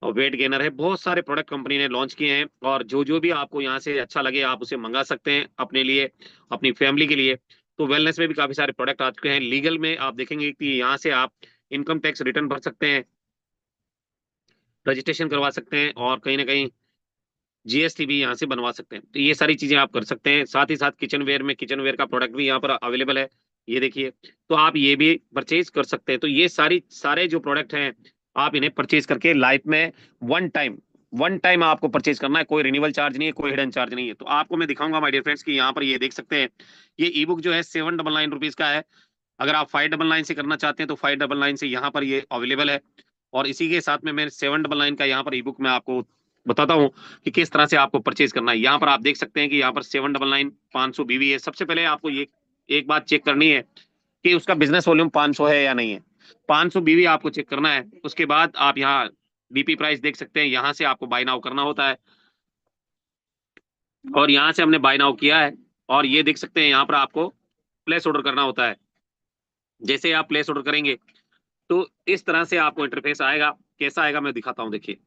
Speaker 4: और वेट गेनर है। बहुत सारे प्रोडक्ट कंपनी ने लॉन्च किए हैं और जो जो भी आपको यहाँ से अच्छा लगे आप उसे मंगा सकते हैं अपने लिए, अपनी फैमिली के लिए। तो वेलनेस में भी काफी सारे प्रोडक्ट आ चुके हैं। लीगल में आप देखेंगे कि यहाँ से आप इनकम टैक्स रिटर्न भर सकते हैं, रजिस्ट्रेशन करवा सकते हैं और कहीं ना कहीं जीएसटी भी यहाँ से बनवा सकते हैं। तो ये सारी चीजें आप कर सकते हैं। साथ ही साथ किचन वेयर में किचन वेयर का प्रोडक्ट भी यहाँ पर अवेलेबल है, ये देखिए। तो आप ये भी परचेज कर सकते हैं। तो ये सारे जो प्रोडक्ट हैं आप इन्हें परचेज करके लाइफ में वन टाइम आपको परचेज करना है, कोई रिन्यूअल चार्ज नहीं है, कोई हिडन चार्ज नहीं है। तो आपको मैं दिखाऊंगा माय डियर फ्रेंड्स कि यहाँ पर ये देख सकते हैं, ये ई बुक जो है 799 रुपीज का है। अगर आप 599 से करना चाहते हैं तो 599 से यहाँ पर ये अवेलेबल है। और इसी के साथ में मैं 799 का यहाँ पर ई बुक मैं आपको बताता हूँ कि किस तरह से आपको परचेज करना है। यहाँ पर आप देख सकते हैं कि यहाँ पर 799 500 बीवी है। सबसे पहले आपको ये एक बात चेक करनी है कि उसका बिजनेस वॉल्यूम 500 है या नहीं है। 500 बीवी आपको चेक करना है। उसके बाद आप यहाँ डीपी प्राइस देख सकते हैं, यहाँ से आपको बाय नाउ करना होता है और यहाँ से हमने बाय नाउ किया है। और ये देख सकते हैं यहाँ पर आपको प्लेस ऑर्डर करना होता है। जैसे आप प्लेस ऑर्डर करेंगे तो इस तरह से आपको इंटरफेस आएगा। कैसा आएगा मैं दिखाता हूँ, देखिए।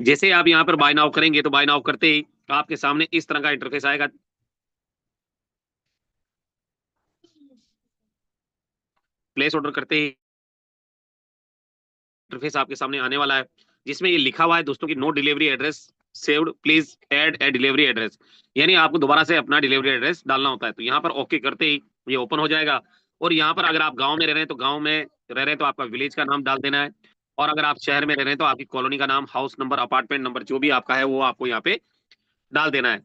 Speaker 4: जैसे आप यहाँ पर बाय नाउ करेंगे तो बाय नाउ करते ही आपके सामने इस तरह का इंटरफेस आएगा। प्लेस ऑर्डर करते ही इंटरफेस आपके सामने आने वाला है, जिसमें ये लिखा हुआ है दोस्तों कि no delivery address saved, please add a delivery address. यानी आपको दोबारा से अपना डिलीवरी एड्रेस डालना होता है। तो यहाँ पर ओके करते ही ये ओपन हो जाएगा। और यहाँ पर अगर आप गांव में रह रहे हैं तो गांव में रह रहे हैं तो आपका विलेज का नाम डाल देना है। और अगर आप शहर में रह रहे हैं तो आपकी कॉलोनी का नाम, हाउस नंबर, अपार्टमेंट नंबर जो भी आपका है वो आपको यहाँ पे डाल देना है।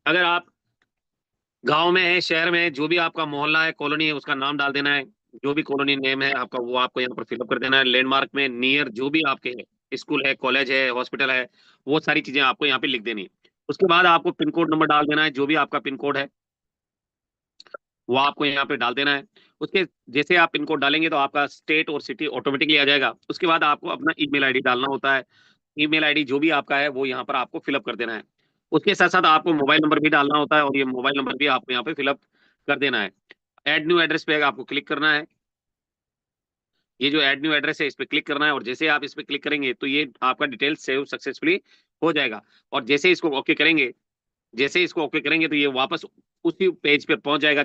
Speaker 4: अगर आप गांव में है, शहर में है, जो भी आपका मोहल्ला है, कॉलोनी है, उसका नाम डाल देना है। जो भी कॉलोनी नेम है आपका वो आपको यहाँ पर फिलअप कर देना है। लैंडमार्क में नियर जो भी आपके है, स्कूल है, कॉलेज है, हॉस्पिटल है, वो सारी चीजें आपको यहाँ पे लिख देनी है। उसके बाद आपको पिन कोड नंबर डाल देना है। जो भी आपका पिन कोड है वो आपको यहाँ पे डाल देना है। उसके जैसे आप पिन कोड डालेंगे तो आपका स्टेट और सिटी ऑटोमेटिकली आ जाएगा। उसके बाद आपको अपना ईमेल आईडी डालना होता है। ईमेल आईडी जो भी आपका है वो यहाँ पर आपको फिलअप कर देना है। उसके साथ साथ आपको मोबाइल नंबर भी डालना होता है और ये मोबाइल नंबर भी आपको यहाँ पे फिलअप कर देना है। ऐड न्यू एड्रेस पे आपको क्लिक करना है। ये जो ऐड न्यू एड्रेस है इस पे क्लिक करना है और जैसे आप इस पे क्लिक करेंगे तो ये आपका डिटेल सेव सक्सेसफुली हो जाएगा। और जैसे इसको ओके करेंगे तो ये वापस उसी पेज पे पहुंच जाएगा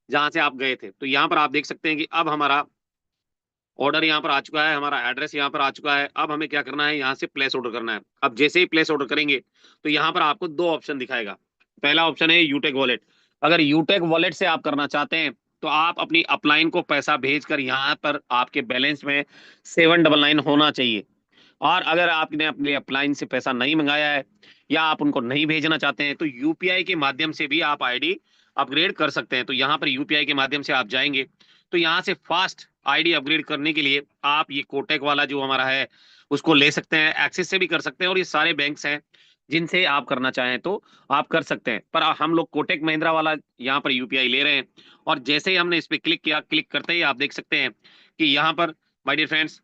Speaker 4: जहां से आप गए थे। तो यहाँ पर आप देख सकते हैं कि अब हमारा ऑर्डर यहाँ पर आ चुका है, हमारा एड्रेस यहाँ पर आ चुका है। अब हमें क्या करना है, यहाँ से प्लेस ऑर्डर करना है। अब जैसे ही प्लेस ऑर्डर करेंगे तो यहाँ पर आपको दो ऑप्शन दिखाएगा। पहला ऑप्शन है यूटेक वॉलेट। अगर यूटेक वॉलेट से आप करना चाहते हैं तो आप अपनी अपलाइन को पैसा भेजकर यहाँ पर आपके बैलेंस में 799 होना चाहिए। और अगर आपने अपने अपलाइन से पैसा नहीं मंगाया है या आप उनको नहीं भेजना चाहते हैं तो यूपीआई के माध्यम से भी आप आईडी अपग्रेड कर सकते हैं। तो यहाँ पर यूपीआई के माध्यम से आप जाएंगे तो यहाँ से फास्ट आईडी अपग्रेड करने के लिए आप ये कोटक वाला जो हमारा है उसको ले सकते हैं। एक्सिस से भी कर सकते हैं और ये सारे बैंक्स हैं जिनसे आप करना चाहें तो आप कर सकते हैं। पर हम लोग कोटक महिंद्रा वाला यहाँ पर यूपीआई ले रहे हैं। और जैसे ही हमने इस पे क्लिक किया, क्लिक करते ही आप देख सकते हैं कि यहाँ पर माय डियर फ्रेंड्स,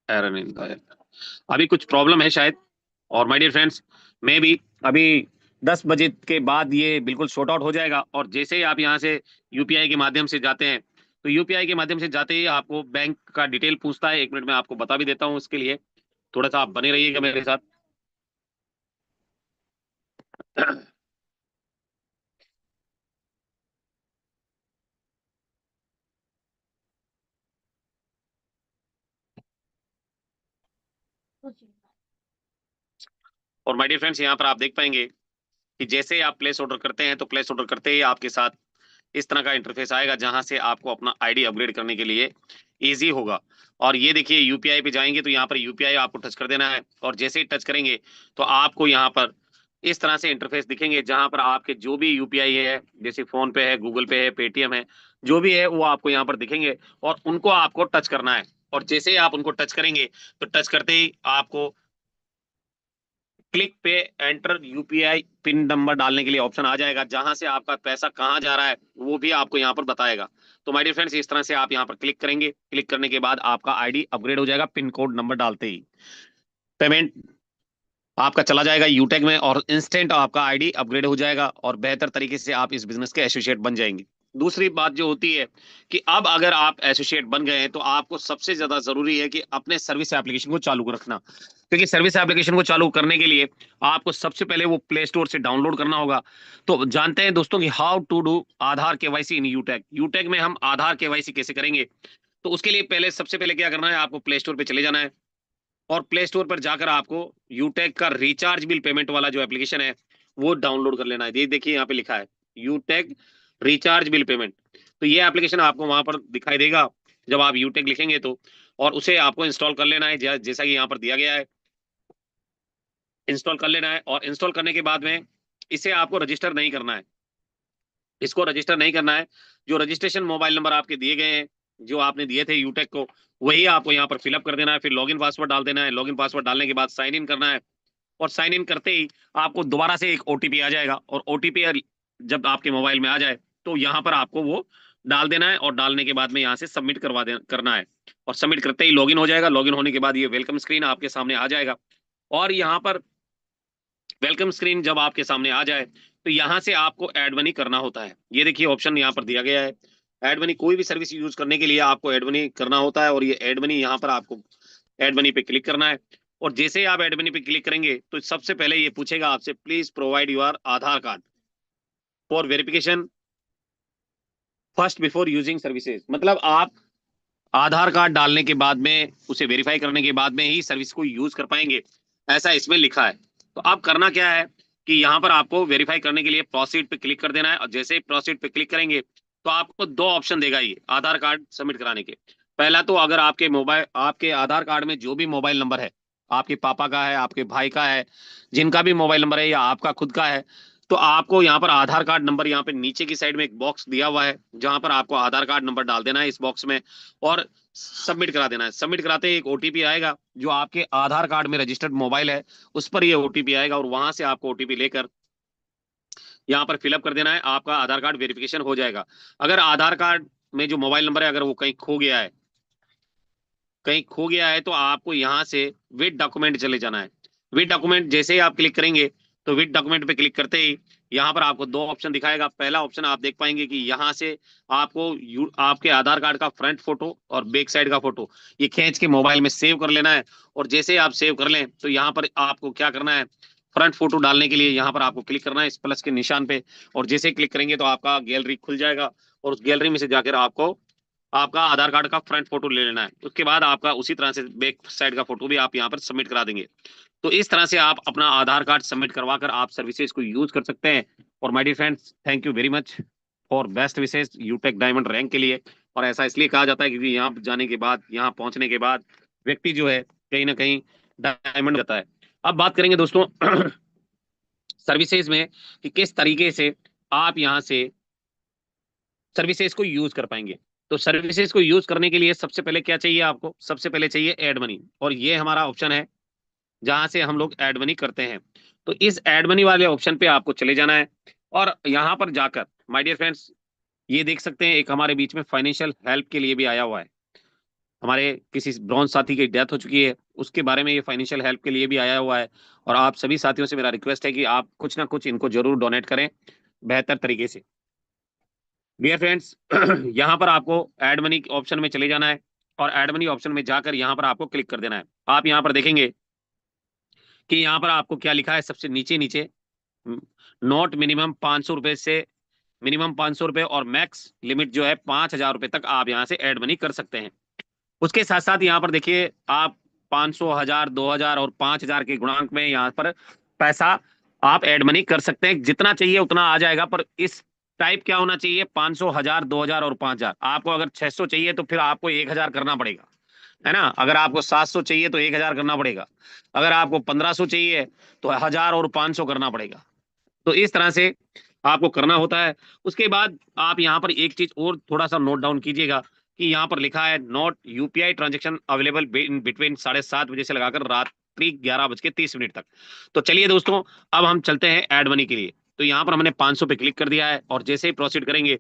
Speaker 4: एरर नहीं दिखाया, अभी कुछ प्रॉब्लम है शायद। और माय डियर फ्रेंड्स, मैं भी अभी 10 बजे के बाद ये बिल्कुल शॉर्ट आउट हो जाएगा। और जैसे ही आप यहाँ से यूपीआई के माध्यम से जाते हैं तो यूपीआई के माध्यम से जाते ही आपको बैंक का डिटेल पूछता है। 1 मिनट में आपको बता भी देता हूँ, उसके लिए थोड़ा सा आप बने रहिएगा मेरे साथ। और माय डियर फ्रेंड्स, यहाँ पर आप देख पाएंगे कि जैसे आप प्लेस ऑर्डर करते हैं तो प्लेस ऑर्डर करते ही आपके साथ इस तरह का इंटरफेस आएगा जहां से आपको अपना आईडी अपग्रेड करने के लिए इजी होगा। और ये देखिए यूपीआई पे जाएंगे तो यहाँ पर यूपीआई आपको टच कर देना है। और जैसे ही टच करेंगे तो आपको यहाँ पर इस तरह से इंटरफेस दिखेंगे जहां पर आपके जो भी यूपीआई है, जैसे फोन पे है, गूगल पे है, पेटीएम है, जो भी है वो आपको यहाँ पर दिखेंगे और उनको आपको टच करना है। और जैसे ही आप उनको टच करेंगे तो टच करते ही आपको क्लिक पे एंटर यूपीआई पिन नंबर डालने के लिए ऑप्शन आ जाएगा जहां से आपका पैसा कहां जा रहा है वो भी आपको यहाँ पर बताएगा। तो माय डियर फ्रेंड्स, इस तरह से आप यहाँ पर क्लिक करेंगे। क्लिक करने के बाद आपका आईडी अपग्रेड हो जाएगा पिन कोड नंबर डालते ही। पेमेंट आपका चला जाएगा यूटेक में और इंस्टेंट आपका आईडी अपग्रेड हो जाएगा और बेहतर तरीके से आप इस बिजनेस के एसोसिएट बन जाएंगे। दूसरी बात जो होती है कि अब अगर आप एसोसिएट बन गए हैं तो आपको सबसे ज्यादा जरूरी है कि अपने सर्विस एप्लीकेशन को चालू रखना। क्योंकि सर्विस एप्लीकेशन को चालू करने के लिए आपको सबसे पहले वो प्ले स्टोर से डाउनलोड करना होगा। तो जानते हैं दोस्तों कि how to do Aadhaar KYC in UTech. UTech में हम आधार केवाईसी कैसे करेंगे, तो उसके लिए पहले सबसे पहले क्या करना है, आपको प्ले स्टोर पे चले जाना है और प्ले स्टोर पर जाकर आपको यूटेक का रिचार्ज बिल पेमेंट वाला जो एप्लीकेशन है वो डाउनलोड कर लेना है। ये देखिए यहाँ पे लिखा है यूटेक रिचार्ज बिल पेमेंट। तो तो ये एप्लीकेशन आपको वहां पर दिखाई देगा जब आप यूटेक लिखेंगे तो, और उसे आपको इंस्टॉल कर लेना है जैसा कि यहाँ पर दिया गया है, इंस्टॉल कर लेना है। और इंस्टॉल करने के बाद में इसे आपको रजिस्टर नहीं करना है, इसको रजिस्टर नहीं करना है। जो रजिस्ट्रेशन मोबाइल नंबर आपके दिए गए हैं, जो आपने दिए थे यूटेक को, वही आपको यहाँ पर फिलअप कर देना है। फिर लॉगिन पासवर्ड डाल देना है। लॉगिन पासवर्ड डालने के बाद साइन इन करना है, और साइन इन करते ही आपको दोबारा से एक ओटीपी आ जाएगा, और ओटीपी जब आपके मोबाइल में आ जाए तो यहाँ पर आपको वो डाल देना है, और डालने के बाद में यहाँ से सबमिट करना है। और सबमिट करते ही लॉगिन हो जाएगा। लॉगिन होने के बाद ये वेलकम स्क्रीन आपके सामने आ जाएगा, और यहाँ पर वेलकम स्क्रीन जब आपके सामने आ जाए तो यहाँ से आपको एड मनी करना होता है। ये देखिए ऑप्शन यहाँ पर दिया गया है, एड मनी। कोई भी सर्विस यूज करने के लिए आपको एड मनी करना होता है, और ये एड मनी यहाँ पर आपको एड मनी पे क्लिक करना है। और जैसे ही आप एड मनी पे क्लिक करेंगे तो सबसे पहले ये पूछेगा आपसे, please provide your Aadhaar card for verification first before using services. मतलब आप आधार कार्ड डालने के बाद में, उसे वेरीफाई करने के बाद में ही सर्विस को यूज कर पाएंगे, ऐसा इसमें लिखा है। तो अब करना क्या है कि यहाँ पर आपको वेरीफाई करने के लिए प्रोसीड पे क्लिक कर देना है, और जैसे ही प्रोसीड पे क्लिक करेंगे तो आपको दो ऑप्शन देगा ये आधार कार्ड सबमिट कराने के। पहला तो अगर आपके आधार कार्ड में जो भी मोबाइल नंबर है, आपके पापा का है, आपके भाई का है, जिनका भी मोबाइल नंबर है, या आपका खुद का है, तो आपको यहाँ पर आधार कार्ड नंबर, यहाँ पे नीचे की साइड में एक बॉक्स दिया हुआ है जहां पर आपको आधार कार्ड नंबर डाल देना है इस बॉक्स में, और सबमिट करा देना है। सबमिट कराते ही एक ओटीपी आएगा, जो आपके आधार कार्ड में रजिस्टर्ड मोबाइल है उस पर ये ओटीपी आएगा, और वहां से आपको ओटीपी लेकर यहाँ पर फिलअप कर देना है। आपका आधार कार्ड वेरिफिकेशन हो जाएगा। अगर आधार कार्ड में जो मोबाइल नंबर है अगर वो कहीं खो गया है तो आपको यहाँ से विद डॉक्यूमेंट चले जाना है। विद डॉक्यूमेंट जैसे ही आप क्लिक करेंगे तो विद डॉक्यूमेंट पे क्लिक करते ही यहाँ पर आपको दो ऑप्शन दिखाएगा। पहला ऑप्शन आप देख पाएंगे कि यहाँ से आपको आपके आधार कार्ड का फ्रंट फोटो और बैक साइड का फोटो ये खींच के मोबाइल में सेव कर लेना है। और जैसे ही आप सेव कर लें तो यहाँ पर आपको क्या करना है, फ्रंट फोटो डालने के लिए यहाँ पर आपको क्लिक करना है इस प्लस के निशान पे, और जैसे ही क्लिक करेंगे तो आपका गैलरी खुल जाएगा, और उस गैलरी में से जाकर आपको आपका आधार कार्ड का फ्रंट फोटो ले लेना है। उसके बाद आपका उसी तरह से बैक साइड का फोटो भी आप यहाँ पर सबमिट करा देंगे। तो इस तरह से आप अपना आधार कार्ड सबमिट करवा कर आप सर्विसेज को यूज कर सकते हैं। और my dear friends, thank you very much for best विशेष यूटेक डायमंड रैंक के लिए। और ऐसा इसलिए कहा जाता है क्योंकि यहाँ जाने के बाद, यहाँ पहुंचने के बाद व्यक्ति जो है कहीं ना कहीं डायमंड जाता है। अब बात करेंगे दोस्तों सर्विसेज में कि किस तरीके से आप यहाँ से सर्विसेज को यूज कर पाएंगे। तो सर्विसेज को यूज करने के लिए सबसे पहले क्या चाहिए आपको, सबसे पहले चाहिए एड मनी, और ये हमारा ऑप्शन है जहां से हम लोग एड मनी करते हैं। तो इस एड मनी वाले ऑप्शन पे आपको चले जाना है, और यहां पर जाकर माय डियर फ्रेंड्स ये देख सकते हैं एक हमारे बीच में फाइनेंशियल हेल्प के लिए भी आया हुआ है। हमारे किसी ब्रॉन्ज साथी की डेथ हो चुकी है, उसके बारे में ये फाइनेंशियल हेल्प के लिए भी आया हुआ है। और आप सभी साथियों से मेरा रिक्वेस्ट है कि आप कुछ ना कुछ इनको जरूर डोनेट करें बेहतर तरीके से। डियर फ्रेंड्स यहाँ पर आपको एड मनी ऑप्शन में चले जाना है, और एड मनी ऑप्शन में जाकर यहाँ पर आपको क्लिक कर देना है। आप यहाँ पर देखेंगे कि यहाँ पर आपको क्या लिखा है सबसे नीचे नीचे, नोट मिनिमम 500 रुपए से, मिनिमम 500 रुपए और मैक्स लिमिट जो है 5,000 रुपए तक आप यहाँ से एड मनी कर सकते हैं। उसके साथ साथ यहाँ पर देखिए आप 500, 1000, 2000 और 5000 के गुणांक में यहाँ पर पैसा आप एड मनी कर सकते हैं। जितना चाहिए उतना आ जाएगा, पर इस टाइप क्या होना चाहिए, 500, 1000, 2000 और 5000। आपको अगर 600 चाहिए तो फिर आपको 1000 करना पड़ेगा, है ना। अगर आपको 700 चाहिए तो 1000 करना पड़ेगा। अगर आपको 1500 चाहिए तो 1000 और 500 करना पड़ेगा। तो इस तरह से आपको करना होता है। उसके बाद आप यहाँ पर एक चीज और थोड़ा सा नोट डाउन कीजिएगा कि यहाँ पर लिखा है note UPI transaction available between 7:30 बजे से लगाकर रात्रि 11:30 तक। तो चलिए दोस्तों, अब हम चलते हैं एड मनी के लिए। तो यहाँ पर हमने 500 पे क्लिक कर दिया है, और जैसे ही प्रोसीड करेंगे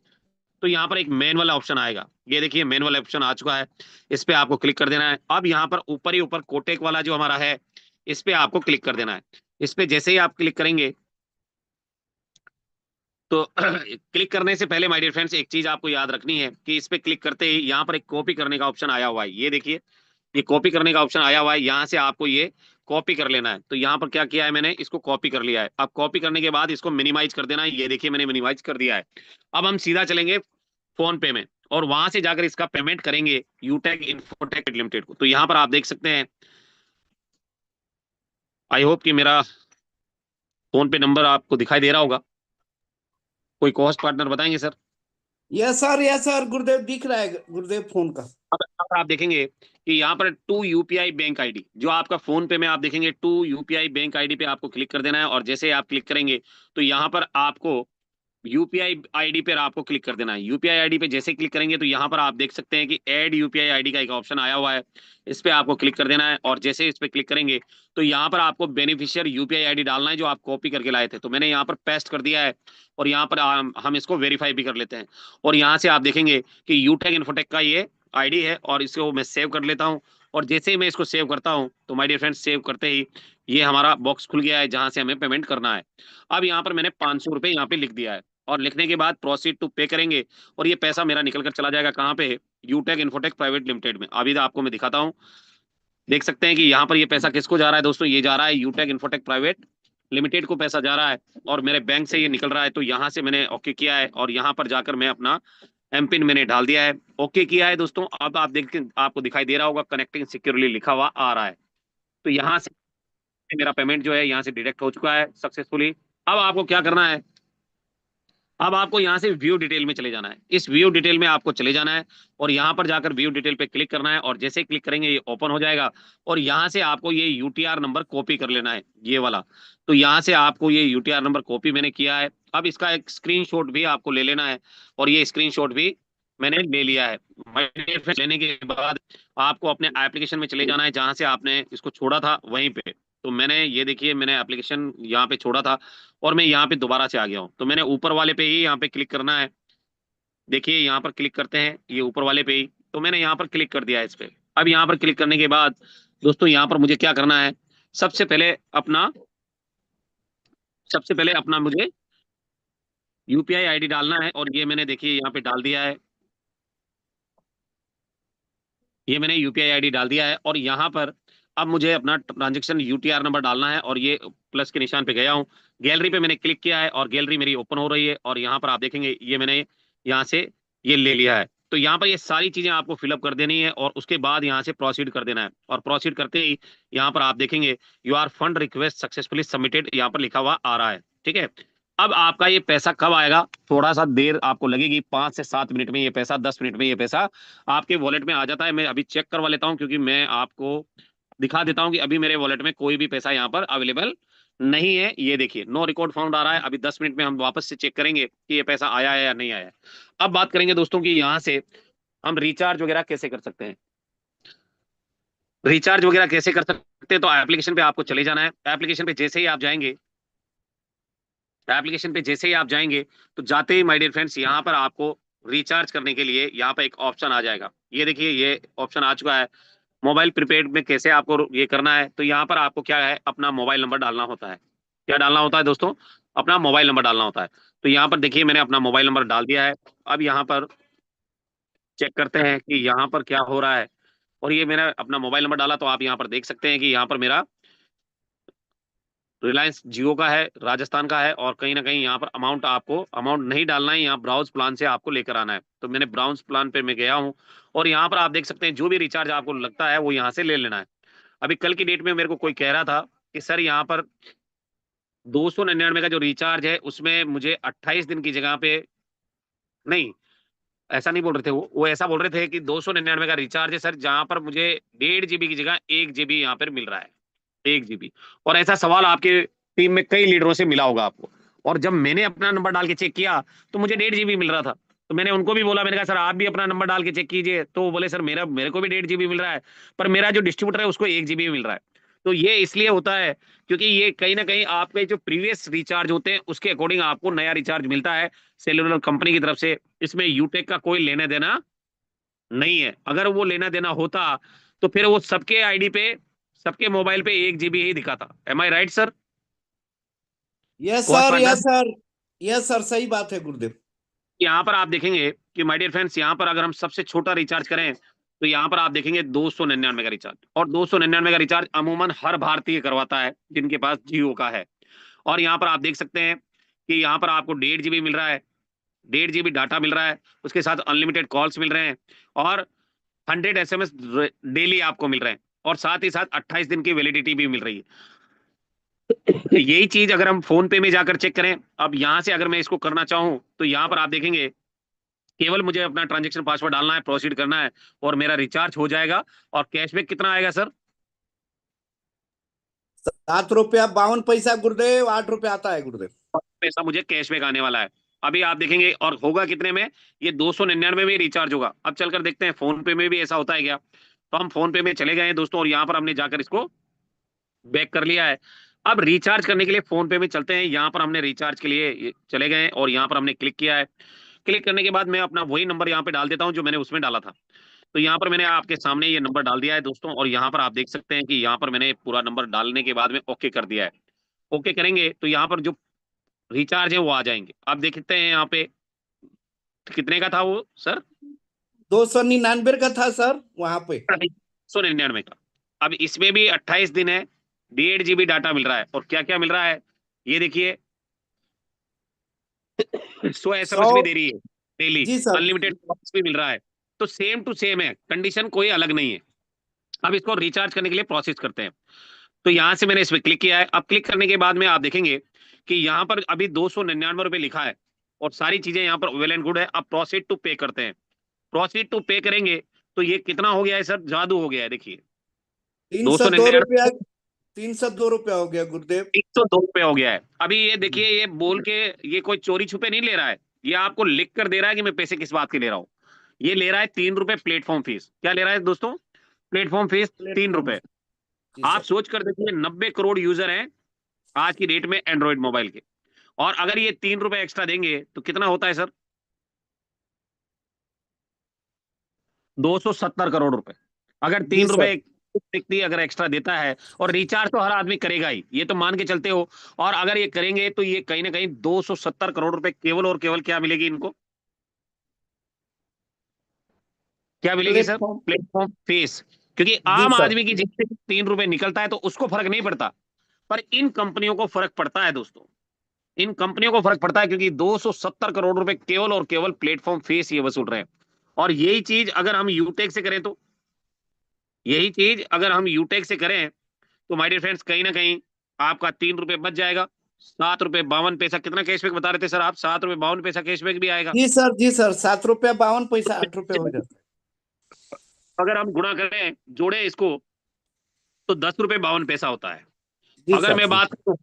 Speaker 4: तो यहाँ पर एक मेन वाला ऑप्शन आएगा। ये देखिए मेन वाला ऑप्शन आ चुका है, इस पे आपको क्लिक कर देना है। अब यहाँ पर ऊपर ही ऊपर कोटेक वाला जो हमारा है, इस पे आपको क्लिक कर देना है। इस पे जैसे ही आप क्लिक करेंगे तो क्लिक करने से पहले माय डियर फ्रेंड्स एक चीज आपको याद रखनी है कि इस पे क्लिक करते ही यहाँ पर एक कॉपी करने का ऑप्शन आया हुआ है। ये देखिए, ये कॉपी करने का ऑप्शन आया हुआ है, यहाँ से आपको ये कॉपी कर लेना है। तो यहाँ पर क्या किया है मैंने, इसको कॉपी कर लिया है। अब कॉपी करने के बाद इसको मिनिमाइज कर देना है। ये देखिए मैंने मिनिमाइज कर दिया है। अब हम सीधा चलेंगे फोन पे में, और वहां से जाकर इसका पेमेंट करेंगे यूटेक इन्फोटेक लिमिटेड को। तो यहाँ पर आप देख सकते हैं, आई होप कि मेरा फोन पे नंबर आपको दिखाई दे रहा होगा। कोई कॉस्ट पार्टनर बताएंगे सर।
Speaker 5: यस सर गुरुदेव दिख रहा है गुरुदेव फोन का।
Speaker 4: अब आप देखेंगे कि यहाँ पर टू यूपीआई बैंक आईडी, जो आपका फोन पे में आप देखेंगे टू यूपीआई बैंक आईडी पे आपको क्लिक कर देना है। और जैसे आप क्लिक करेंगे तो यहाँ पर आपको यूपीआई आईडी पर आपको क्लिक कर देना है। यूपीआई आईडी पे जैसे क्लिक करेंगे तो यहाँ पर आप देख सकते हैं कि ऐड यूपीआई आईडी का एक ऑप्शन आया हुआ है, इस पे आपको क्लिक कर देना है। और जैसे इस पे क्लिक करेंगे तो यहाँ पर आपको बेनिफिशियर यूपीआई आईडी डालना है जो आप कॉपी करके लाए थे। तो मैंने यहाँ पर पेस्ट कर दिया है और यहाँ पर हम इसको वेरीफाई भी कर लेते हैं। और यहाँ से आप देखेंगे कि यूटेक इन्फोटेक का ये आईडी है और इसको मैं सेव कर लेता हूँ। और जैसे ही मैं इसको सेव करता हूँ तो माय डियर फ्रेंड्स, सेव करते ही ये हमारा बॉक्स खुल गया है जहां से हमें पेमेंट करना है। अब यहाँ पर मैंने 500 रुपये यहाँ पे लिख दिया है और लिखने के बाद प्रोसीड टू पे करेंगे और ये पैसा मेरा निकल कर चला जाएगा। कहाँ पे? यूटेक इन्फोटेक प्राइवेट लिमिटेड में। अभी आपको मैं दिखाता हूँ, देख सकते हैं कि यहाँ पर ये पैसा किसको जा रहा है दोस्तों, ये जा रहा है यूटेक इन्फोटेक प्राइवेट लिमिटेड को पैसा जा रहा है और मेरे बैंक से ये निकल रहा है। तो यहाँ से मैंने ओके किया है और यहाँ पर जाकर मैं अपना एमपिन मैंने डाल दिया है, ओके किया है दोस्तों। अब आप देख, आपको दिखाई दे रहा होगा कनेक्टिंग सिक्योरली लिखा हुआ आ रहा है। तो यहाँ से मेरा पेमेंट जो है यहाँ से डिडक्ट हो चुका है सक्सेसफुली। अब आपको क्या करना है, अब आपको यहाँ से व्यू डिटेल में चले जाना है। इस व्यू डिटेल में आपको चले जाना है और यहाँ पर जाकर व्यू डिटेल पे क्लिक करना है और जैसे क्लिक करेंगे ये ओपन हो जाएगा और यहाँ से आपको ये यूटीआर नंबर कॉपी कर लेना है, ये वाला। तो यहाँ से आपको ये यूटीआर नंबर कॉपी मैंने किया है। अब इसका एक स्क्रीनशॉट भी आपको ले लेना है और ये स्क्रीनशॉट भी मैंने ले लिया है। लेने के बाद आपको अपने एप्लीकेशन में चले जाना है जहां से आपने इसको छोड़ा था वहीं पे। तो मैंने ये देखिए, मैंने एप्लीकेशन यहाँ पे छोड़ा था और मैं यहाँ पे दोबारा से आ गया हूँ। तो मैंने ऊपर वाले पे ही यहाँ पे क्लिक करना है। देखिए यहाँ पर क्लिक करते हैं, ये ऊपर वाले पे ही, तो मैंने यहाँ पर क्लिक कर दिया है इस पे। अब यहाँ पर क्लिक करने के बाद दोस्तों यहाँ पर मुझे क्या करना है, सबसे पहले अपना मुझे यूपीआई आईडी डालना है और ये मैंने देखिए यहाँ पे डाल दिया है। ये मैंने यूपीआई आईडी डाल दिया है और यहाँ पर अब मुझे अपना ट्रांजैक्शन यूटीआर नंबर डालना है और ये प्लस के निशान पे गया हूँ। गैलरी पे मैंने क्लिक किया है और गैलरी मेरी ओपन हो रही है और यहाँ पर आप देखेंगे ये मैंने यहाँ से ये ले लिया है। तो यहाँ पर ये सारी चीजें आपको फिलअप कर देनी है और उसके बाद यहाँ से प्रोसीड कर देना है। और प्रोसीड करते ही यहाँ पर आप देखेंगे your fund request successfully submitted यहाँ पर लिखा हुआ आ रहा है, ठीक है। अब आपका ये पैसा कब आएगा, थोड़ा सा देर आपको लगेगी, 5 से 7 मिनट में ये पैसा, 10 मिनट में ये पैसा आपके वॉलेट में आ जाता है। मैं अभी चेक करवा लेता हूं क्योंकि मैं आपको दिखा देता हूं कि अभी मेरे वॉलेट में कोई भी पैसा यहाँ पर अवेलेबल नहीं है। ये देखिए नो रिकॉर्ड फाउंड आ रहा है। अभी 10 मिनट में हम वापस से चेक करेंगे कि ये पैसा आया है या नहीं आया है। अब बात करेंगे दोस्तों कि यहाँ से हम रिचार्ज वगैरह कैसे कर सकते हैं। रिचार्ज वगैरह कैसे कर सकते हैं, तो एप्लीकेशन पे आपको चले जाना है। एप्लीकेशन पे जैसे ही आप जाएंगे, तो जाते ही माय डियर फ्रेंड्स यहाँ पर आपको रिचार्ज करने के लिए यहाँ पर एक ऑप्शन आ जाएगा। ये देखिए ये ऑप्शन आ चुका है, मोबाइल प्रीपेड में कैसे आपको ये करना है। तो यहाँ पर आपको क्या है, अपना मोबाइल नंबर डालना होता है। क्या डालना होता है दोस्तों, अपना मोबाइल नंबर डालना होता है। तो यहाँ पर देखिए मैंने अपना मोबाइल नंबर डाल दिया है। अब यहाँ पर चेक करते हैं कि यहाँ पर क्या हो रहा है। और ये मैंने अपना मोबाइल नंबर डाला तो आप यहाँ पर देख सकते हैं कि यहाँ पर मेरा रिलायंस जियो का है, राजस्थान का है। और कहीं ना कहीं यहाँ पर अमाउंट नहीं डालना है, यहाँ ब्राउज प्लान से आपको लेकर आना है। तो मैंने ब्राउज प्लान पे मैं गया हूँ और यहाँ पर आप देख सकते हैं जो भी रिचार्ज आपको लगता है वो यहाँ से ले लेना है। अभी कल की डेट में मेरे को कोई कह रहा था कि सर यहाँ पर 299 का जो रिचार्ज है उसमें मुझे 28 दिन की जगह पे, नहीं ऐसा नहीं बोल रहे थे, वो ऐसा बोल रहे थे कि 299 का रिचार्ज है सर, जहां पर मुझे 1.5 GB की जगह 1 GB यहाँ पर मिल रहा है, 1 GB। और ऐसा सवाल आपके टीम में कई लीडरों से मिला होगा आपको। और जब मैंने अपना नंबर डाल के चेक किया तो मुझे 1.5 GB मिल रहा था। तो मैंने उनको भी बोला, मैंने कहा सर आप भी अपना नंबर डाल के चेक कीजिए। तो वो बोले सर मेरे को भी 1.5 GB मिल रहा है, पर मेरा जो डिस्ट्रीब्यूटर है उसको 1 GB मिल रहा है। तो ये इसलिए होता है क्योंकि ये कहीं ना कहीं आपके जो प्रीवियस रिचार्ज होते हैं उसके अकॉर्डिंग आपको नया रिचार्ज मिलता है सेलुलर कंपनी की तरफ से। इसमें यूटेक का कोई लेना देना नहीं है। अगर वो लेना देना होता तो फिर वो सबके आईडी पे, सबके मोबाइल पे 1 GB ही दिखाता। Am I right sir?
Speaker 5: Yes
Speaker 4: Cost
Speaker 5: sir
Speaker 4: partner?
Speaker 5: Yes sir yes sir सही बात है गुरुदेव।
Speaker 4: यहाँ पर आप देखेंगे कि माय डियर फ्रेंड्स, यहाँ पर अगर हम सबसे छोटा रिचार्ज करें तो यहाँ पर आप देखेंगे 299 का रिचार्ज। और 299 का रिचार्ज अमूमन हर भारतीय करवाता है जिनके पास जियो का है। और यहाँ पर आप देख सकते हैं कि यहाँ पर आपको 1.5 GB मिल रहा है, 1.5 GB डाटा मिल रहा है, उसके साथ अनलिमिटेड कॉल्स मिल रहे हैं और 100 SMS डेली आपको मिल रहे हैं और साथ ही साथ 28 दिन की वैलिडिटी भी मिल रही है। यही चीज अगर हम फोन पे में जाकर चेक करें, अब यहां से अगर मैं इसको करना चाहूं तो यहां पर आप देखेंगे केवल मुझे अपना ट्रांजेक्शन पासवर्ड डालना है, प्रोसीड करना है और मेरा रिचार्ज हो जाएगा। और कैशबैक कितना आएगा सर?
Speaker 5: 7 रुपया 52 पैसा गुरुदेव, 8 रुपया आता है गुरुदेव।
Speaker 4: पैसा मुझे कैशबैक आने वाला है। अभी आप देखेंगे और होगा कितने में, ये 299 में रिचार्ज होगा। अब चलकर देखते हैं फोन पे में भी ऐसा होता है क्या। तो हम फोन पे में चले गए हैं दोस्तों और यहाँ पर हमने जाकर इसको बैक कर लिया है। अब रिचार्ज करने के लिए फोन पे में चलते हैं। यहाँ पर हमने रिचार्ज के लिए चले गए और यहाँ पर हमने क्लिक किया है। क्लिक करने के बाद मैं अपना वही नंबर यहाँ पे डाल देता हूँ जो मैंने उसमें डाला था। तो यहाँ पर मैंने आपके सामने ये नंबर डाल दिया है दोस्तों और यहाँ पर आप देख सकते हैं कि यहाँ पर मैंने पूरा नंबर डालने के बाद में ओके कर दिया है। ओके करेंगे तो यहाँ पर जो रिचार्ज है वो आ जाएंगे। आप देखते हैं यहाँ पे कितने का था वो सर?
Speaker 5: 299 का था सर वहां पे।
Speaker 4: 199 का। अब इसमें भी 28 दिन है, 1.5 GB डाटा मिल रहा है। और क्या क्या मिल रहा है ये देखिए, 100 SMS भी दे रही है डेली,
Speaker 5: जी सर।
Speaker 4: अनलिमिटेड भी मिल रहा है। तो सेम टू सेम है, कंडीशन कोई अलग नहीं है। अब इसको रिचार्ज करने के लिए प्रोसेस करते हैं। तो यहां से मैंने इस पर क्लिक किया है। अब क्लिक करने के बाद में आप देखेंगे कि यहाँ पर अभी 299 रुपए लिखा है और सारी चीजें यहाँ पर वेल एंड गुड है। अब प्रोसीड टू पे करते हैं। प्रोसीड टू पे करेंगे तो ये कितना हो गया है सर? जादू हो गया है। देखिए
Speaker 5: 302
Speaker 4: 299
Speaker 5: रुपया 302 रुपया हो गया गुरुदेव।
Speaker 4: 102 रुपए हो गया है। अभी ये देखिए, ये बोल के ये कोई चोरी छुपे नहीं ले रहा है, ये आपको लिख कर दे रहा है कि मैं पैसे किस बात के ले रहा हूँ। ये ले रहा है 3 रुपए प्लेटफॉर्म फीस। क्या ले रहा है दोस्तों? प्लेटफॉर्म फीस 3 रुपए।
Speaker 5: जी
Speaker 4: आप
Speaker 5: सर।
Speaker 4: सोच कर देखिए, 90 करोड़ यूजर हैं आज की डेट में एंड्रॉइड मोबाइल के, और अगर ये 3 रुपए एक्स्ट्रा देंगे तो कितना होता है सर? 270 करोड़ रुपए। अगर
Speaker 5: जी
Speaker 4: 3 रुपए
Speaker 5: सर।
Speaker 4: एक व्यक्ति अगर एक्स्ट्रा देता है, और रिचार्ज तो हर आदमी करेगा ही, ये तो मान के चलते हो। और अगर ये करेंगे तो ये कहीं ना कहीं 270 करोड़ रुपए केवल और केवल क्या मिलेगी इनको? क्या मिलेगी सर?
Speaker 5: प्लेटफॉर्म।
Speaker 4: Platform fees. क्योंकि
Speaker 5: जी
Speaker 4: आम
Speaker 5: सर।
Speaker 4: आदमी की जेब से 3 रुपए निकलता है तो उसको फर्क नहीं पड़ता, पर इन कंपनियों को फर्क पड़ता है दोस्तों। इन कंपनियों को फर्क पड़ता है क्योंकि 270 करोड़ रुपए केवल और केवल प्लेटफॉर्म फीस ये वसूल रहे हैं। और यही चीज अगर हम यूटेक से करें तो, यही चीज अगर हम यूटेक से करें तो माय डियर फ्रेंड्स, कहीं ना कहीं आपका 3 रुपए बच जाएगा। 7 रुपए 52 पैसा कितना कैशबैक बता रहे थे सर आप? 7 रुपए 52 पैसा कैशबैक भी आएगा।
Speaker 5: जी सर। जी सर। 7 रुपया 52 पैसा 8 रुपया हो जाता
Speaker 4: अगर हम गुणा करें, जोड़े इसको, तो 10 रुपए 52 पैसा होता है।
Speaker 5: है। जी
Speaker 4: अगर
Speaker 5: सर।
Speaker 4: मैं
Speaker 5: जी
Speaker 4: बात करूं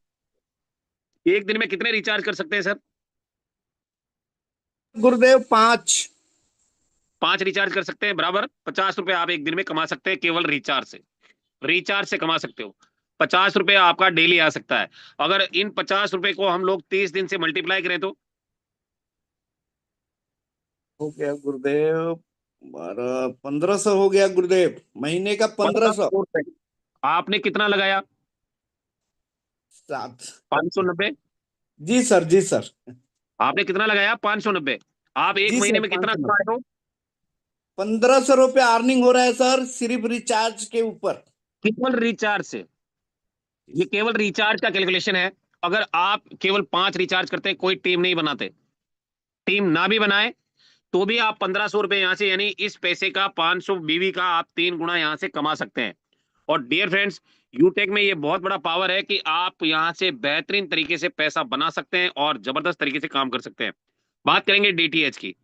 Speaker 4: एक दिन में कितने रिचार्ज कर सकते हैं सर?
Speaker 5: गुरुदेव 5।
Speaker 4: 5 रिचार्ज कर सकते हैं, बराबर 50 रुपए आप एक दिन में कमा सकते हैं केवल रिचार्ज से। रिचार्ज से कमा सकते हो 50 रुपए आपका डेली आ सकता है। अगर इन 50 रुपए को हम लोग 30 दिन से मल्टीप्लाई करें तो
Speaker 5: हो गया गुरुदेव 1500 हो गया गुरुदेव, महीने का 1500।
Speaker 4: 1500 रुपए। आपने कितना लगाया?
Speaker 5: 7।
Speaker 4: 590।
Speaker 5: जी सर। जी सर।
Speaker 4: आपने कितना लगाया? 590। आप एक
Speaker 5: जी
Speaker 4: महीने
Speaker 5: सर।
Speaker 4: में कितना
Speaker 5: 500।
Speaker 4: कमा रहे हो?
Speaker 5: 1500 रुपया अर्निंग हो रहा है सर सिर्फ रिचार्ज के ऊपर।
Speaker 4: केवल रिचार्ज से। ये केवल रिचार्ज का कैलकुलेशन है। अगर आप केवल 5 रिचार्ज करते हैं, कोई टीम नहीं बनाते, टीम ना भी बनाए तो भी आप 1500 रुपए यहां से, यानी इस पैसे का 500 बीवी का आप 3 गुना यहां से कमा सकते हैं। और डियर फ्रेंड्स, यूटेक में ये बहुत बड़ा पावर है कि आप यहां से बेहतरीन तरीके से पैसा बना सकते हैं और जबरदस्त तरीके से काम कर सकते हैं। बात करेंगे डीटीएच की।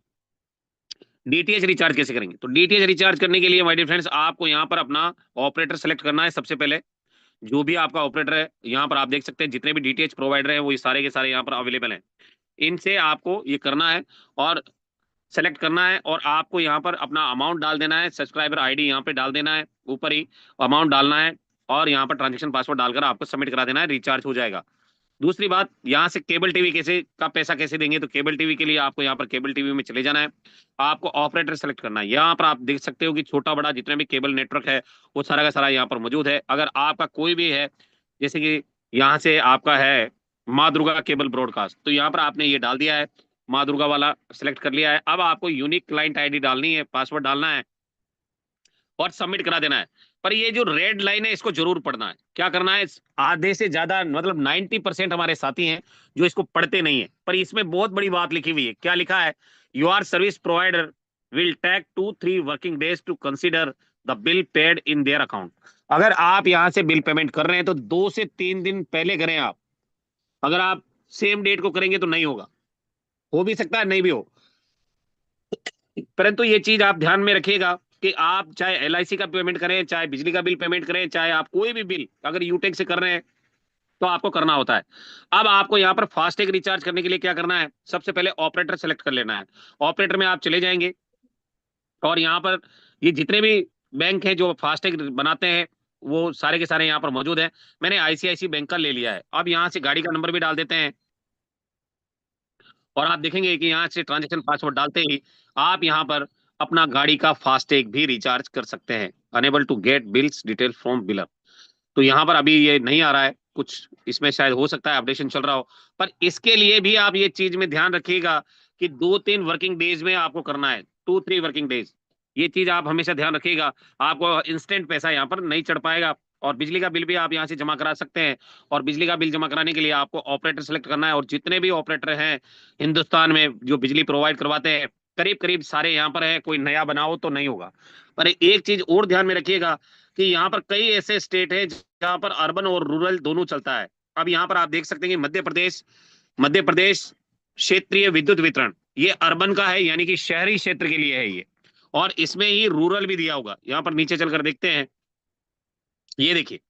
Speaker 4: डीटीएच रिचार्ज कैसे करेंगे? तो डीटीएच रिचार्ज करने के लिए माय डियर फ्रेंड्स, आपको यहाँ पर अपना ऑपरेटर सेलेक्ट करना है। सबसे पहले जो भी आपका ऑपरेटर है, यहाँ पर आप देख सकते हैं जितने भी डीटीएच प्रोवाइडर हैं वो ये सारे के सारे यहाँ पर अवेलेबल हैं। इनसे आपको ये करना है और सेलेक्ट करना है, और आपको यहाँ पर अपना अमाउंट डाल देना है। सब्सक्राइबर आईडी यहाँ पे डाल देना है, ऊपर ही अमाउंट डालना है, और यहाँ पर ट्रांजेक्शन पासवर्ड डालकर आपको सबमिट करा देना है। रिचार्ज हो जाएगा। दूसरी बात, यहाँ से केबल टीवी कैसे का पैसा कैसे देंगे? तो केबल टीवी के लिए आपको यहाँ पर केबल टीवी में चले जाना है। आपको ऑपरेटर सेलेक्ट करना है। यहाँ पर आप देख सकते हो कि छोटा बड़ा जितने भी केबल नेटवर्क है वो सारा का सारा यहाँ पर मौजूद है। अगर आपका कोई भी है, जैसे कि यहाँ से आपका है माँ दुर्गा केबल ब्रॉडकास्ट, तो यहाँ पर आपने ये डाल दिया है, माँ दुर्गा वाला सिलेक्ट कर लिया है। अब आपको यूनिक क्लाइंट आईडी डालनी है, पासवर्ड डालना है और सबमिट करा देना है। पर ये जो रेड लाइन है इसको जरूर पढ़ना है। क्या करना है? आधे से ज्यादा मतलब 90% हमारे साथी हैं जो इसको पढ़ते नहीं है, पर इसमें बहुत बड़ी बात लिखी हुई है। क्या लिखा है? Your service provider will take 2-3 working days to consider the bill paid in their account. अगर आप यहां से बिल पेमेंट कर रहे हैं तो 2 से 3 दिन पहले करें आप। अगर आप सेम डेट को करेंगे तो नहीं होगा, हो भी सकता है नहीं भी हो। परंतु ये चीज आप ध्यान में रखिएगा कि आप चाहे एलआईसी का पेमेंट करें, चाहे बिजली का बिल पेमेंट करें, चाहे आप कोई भी बिल अगर यूटेक से कर रहे हैं तो आपको करना होता है। अब आपको यहाँ पर फास्टैग रिचार्ज करने के लिए क्या करना है, सबसे पहले ऑपरेटर सेलेक्ट कर लेना है। ऑपरेटर में आप चले जाएंगे और यहाँ पर ये जितने भी बैंक हैं जो फास्टैग बनाते हैं वो सारे के सारे यहाँ पर मौजूद है। मैंने आईसीआईसी बैंक का ले लिया है। अब यहाँ से गाड़ी का नंबर भी डाल देते हैं और आप देखेंगे कि यहाँ से ट्रांजेक्शन पासवर्ड डालते ही आप यहाँ पर अपना गाड़ी का फास्टैग भी रिचार्ज कर सकते हैं। Unable to get bills detail from biller. तो यहाँ पर अभी ये नहीं आ रहा है, कुछ इसमें शायद हो सकता है अपडेशन चल रहा हो, पर इसके लिए भी आप ये चीज में ध्यान रखिएगा कि 2-3 वर्किंग डेज में आपको करना है, 2-3 वर्किंग डेज। ये चीज आप हमेशा ध्यान रखिएगा, आपको इंस्टेंट पैसा यहाँ पर नहीं चढ़ पाएगा। और बिजली का बिल भी आप यहाँ से जमा करा सकते हैं। और बिजली का बिल जमा कराने के लिए आपको ऑपरेटर सेलेक्ट करना है, और जितने भी ऑपरेटर हैं हिंदुस्तान में जो बिजली प्रोवाइड करवाते हैं करीब करीब सारे यहाँ पर है, कोई नया बनाओ तो नहीं होगा। पर एक चीज और ध्यान में रखिएगा कि यहाँ पर कई ऐसे स्टेट है जहाँ पर अर्बन और रूरल दोनों चलता है। अब यहाँ पर आप देख सकते हैं कि मध्य प्रदेश क्षेत्रीय विद्युत वितरण ये अर्बन का है, यानी कि शहरी क्षेत्र के लिए है ये, और इसमें ही रूरल भी दिया होगा। यहाँ पर नीचे चलकर देखते हैं, ये देखिए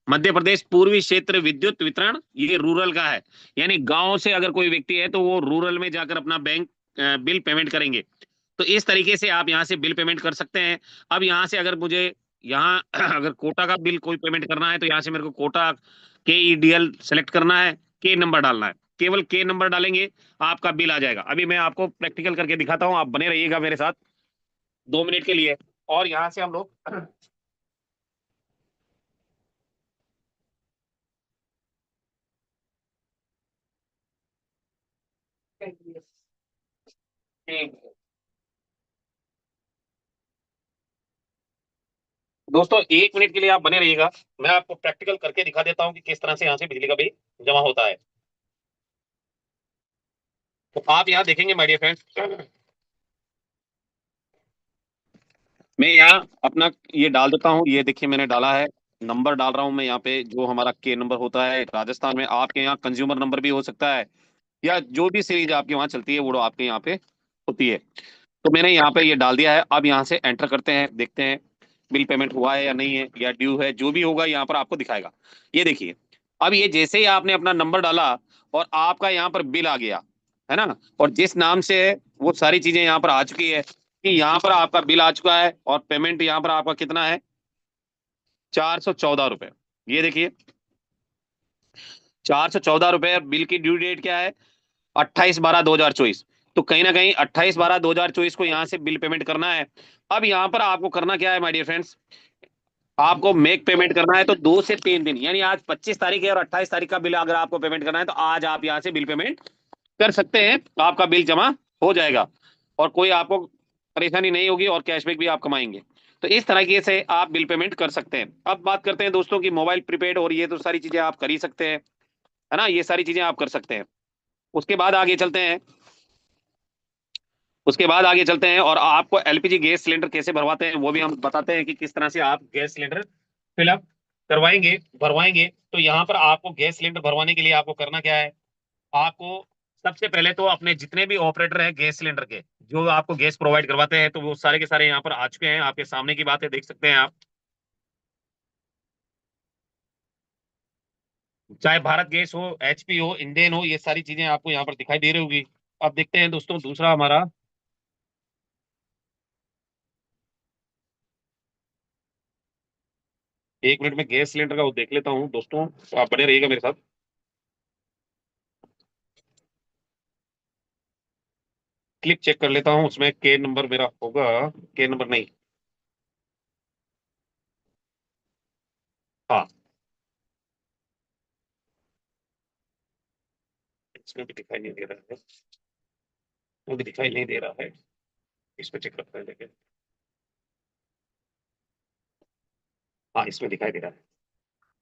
Speaker 4: मध्य प्रदेश पूर्वी क्षेत्र विद्युत वितरण ये रूरल का है, यानी गांव से अगर कोई व्यक्ति है तो वो रूरल में जाकर अपना बैंक बिल पेमेंट करेंगे। तो इस तरीके से आप यहाँ से बिल पेमेंट कर सकते हैं। अब यहाँ से अगर मुझे यहाँ अगर कोटा का बिल कोई पेमेंट करना है तो यहाँ से मेरे को कोटा KEDL सेलेक्ट करना है, के नंबर डालना है, केवल के नंबर डालेंगे आपका बिल आ जाएगा। अभी मैं आपको प्रैक्टिकल करके दिखाता हूँ, आप बने रहिएगा मेरे साथ 2 मिनट के लिए। और यहाँ से हम लोग दोस्तों 1 मिनट के लिए आप बने रहिएगा, मैं आपको प्रैक्टिकल करके दिखा देता हूँ कि किस तरह से यहाँ से बिजली का बिल जमा होता है। तो आप यहाँ देखेंगे माय डियर फ्रेंड्स, मैं यहाँ अपना ये डाल देता हूँ। ये देखिए मैंने डाला है, नंबर डाल रहा हूँ मैं यहाँ पे, जो हमारा के नंबर होता है राजस्थान में, आपके यहाँ कंज्यूमर नंबर भी हो सकता है, या जो भी सीरीज आपके वहाँ चलती है वो आपके यहाँ पे होती है। तो मैंने यहाँ पे ये डाल दिया है। अब यहाँ से एंटर करते हैं, देखते हैं बिल पेमेंट हुआ है या नहीं है, या ड्यू है, जो भी होगा यहाँ पर आपको दिखाएगा। ये देखिए अब ये जैसे ही आपने अपना नंबर डाला और आपका यहाँ पर बिल आ गया है ना, और जिस नाम से है वो सारी चीजें यहाँ पर आ चुकी है कि यहाँ पर आपका बिल आ चुका है और पेमेंट यहाँ पर आपका कितना है, 414 रुपए। ये देखिए 414 रुपए। बिल की ड्यू डेट क्या है, 28/12/2024। तो कहीं ना कहीं 28/12/2024 को यहाँ से बिल पेमेंट करना है। अब यहाँ पर आपको करना क्या है माय डियर फ्रेंड्स, आपको मेक पेमेंट करना है। तो 2 से 3 दिन, यानी आज 25 तारीख है और 28 तारीख का बिल अगर आपको पेमेंट करना है तो आज आप यहाँ से बिल पेमेंट कर सकते हैं, आपका बिल जमा हो जाएगा और कोई आपको परेशानी नहीं होगी और कैशबैक भी आप कमाएंगे। तो इस तरीके से आप बिल पेमेंट कर सकते हैं। अब बात करते हैं दोस्तों की मोबाइल प्रीपेड, और ये तो सारी चीजें आप कर ही सकते हैं, है ना, ये सारी चीजें आप कर सकते हैं। उसके बाद आगे चलते हैं, और आपको एलपीजी गैस सिलेंडर कैसे भरवाते हैं वो भी हम बताते हैं कि किस तरह से आप गैस सिलेंडर फिलअप करवाएंगे भरवाएंगे। तो यहाँ पर आपको गैस सिलेंडर भरवाने के लिए आपको करना क्या है, आपको सबसे पहले तो अपने जितने भी ऑपरेटर हैं गैस सिलेंडर के जो आपको गैस प्रोवाइड करवाते हैं तो वो सारे के सारे यहाँ पर आ चुके हैं, आपके सामने की बात है, देख सकते हैं आप। चाहे भारत गैस हो, HP हो, इंडेन हो, ये सारी चीजें आपको यहाँ पर दिखाई दे रही होगी। अब देखते हैं दोस्तों दूसरा हमारा, 1 मिनट में गैस सिलेंडर का वो देख लेता हूँ दोस्तों, तो आप बने रहिएगा मेरे साथ। क्लिप चेक कर लेता हूँ, उसमें के नंबर मेरा होगा, के नंबर नहीं, हाँ इसमें भी दिखाई नहीं दे रहा है, वो भी दिखाई नहीं दे रहा है, इसमें चेक करते हैं लेकिन, हाँ इसमें दिखाई दे रहा है।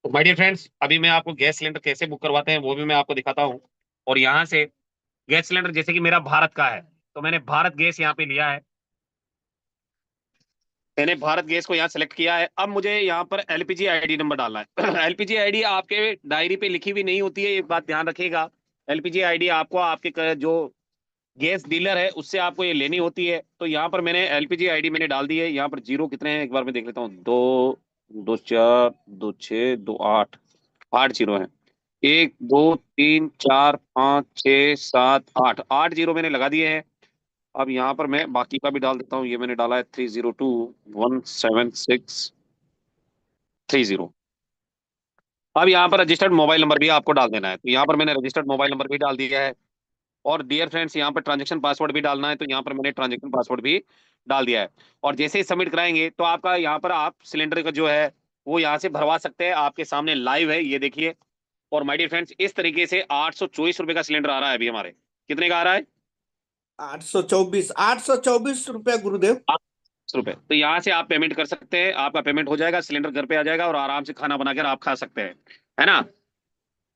Speaker 4: तो माय डियर फ्रेंड्स, अभी मैं आपको गैस सिलेंडर कैसे बुक करवाते हैं वो भी मैं आपको दिखाता हूँ। और यहाँ से गैस सिलेंडर जैसे कि मेरा भारत का है तो मैंने भारत गैस यहाँ पे लिया है, मैंने भारत गैस को यहाँ सेलेक्ट किया है। अब मुझे यहाँ पर एलपीजी आईडी नंबर डालना है। एलपीजी आईडी आपके डायरी पे लिखी हुई नहीं होती है, ये बात ध्यान रखिएगा। एलपीजी आईडी आपको आपके जो गैस डीलर है उससे आपको ये लेनी होती है। तो यहाँ पर मैंने एलपीजी आईडी मैंने डाल दी है। यहाँ पर जीरो कितने हैं एक बार मैं देख लेता हूँ। 2 2 4 2 6 2 8, 8 जीरो है। 1 2 3 4 5 6 7 8 जीरो मैंने लगा दिए हैं। अब यहाँ पर मैं बाकी का भी डाल देता हूँ। ये मैंने डाला है 302 17630। अब यहाँ पर रजिस्टर्ड मोबाइल नंबर भी आपको डाल देना है। तो यहाँ पर मैंने रजिस्टर्ड मोबाइल नंबर भी डाल दिया है। और डियर फ्रेंड्स यहाँ पर ट्रांजैक्शन पासवर्ड भी डालना है। तो यहाँ पर मैंने ट्रांजैक्शन पासवर्ड भी डाल दिया है। और जैसे ही सबमिट कराएंगे तो आपका यहाँ पर आप सिलेंडर का जो है वो यहाँ से भरवा सकते हैं। आपके सामने लाइव है, ये देखिए। और माय डियर फ्रेंड्स इस तरीके से 824 रुपए का सिलेंडर आ रहा है अभी हमारे। कितने का आ रहा है?
Speaker 5: 824 रुपया गुरुदेव।
Speaker 4: 8 रुपए। तो यहाँ से आप पेमेंट कर सकते हैं। आपका पेमेंट हो जाएगा, सिलेंडर घर पे आ जाएगा और आराम से खाना बनाकर आप खा सकते हैं, है ना।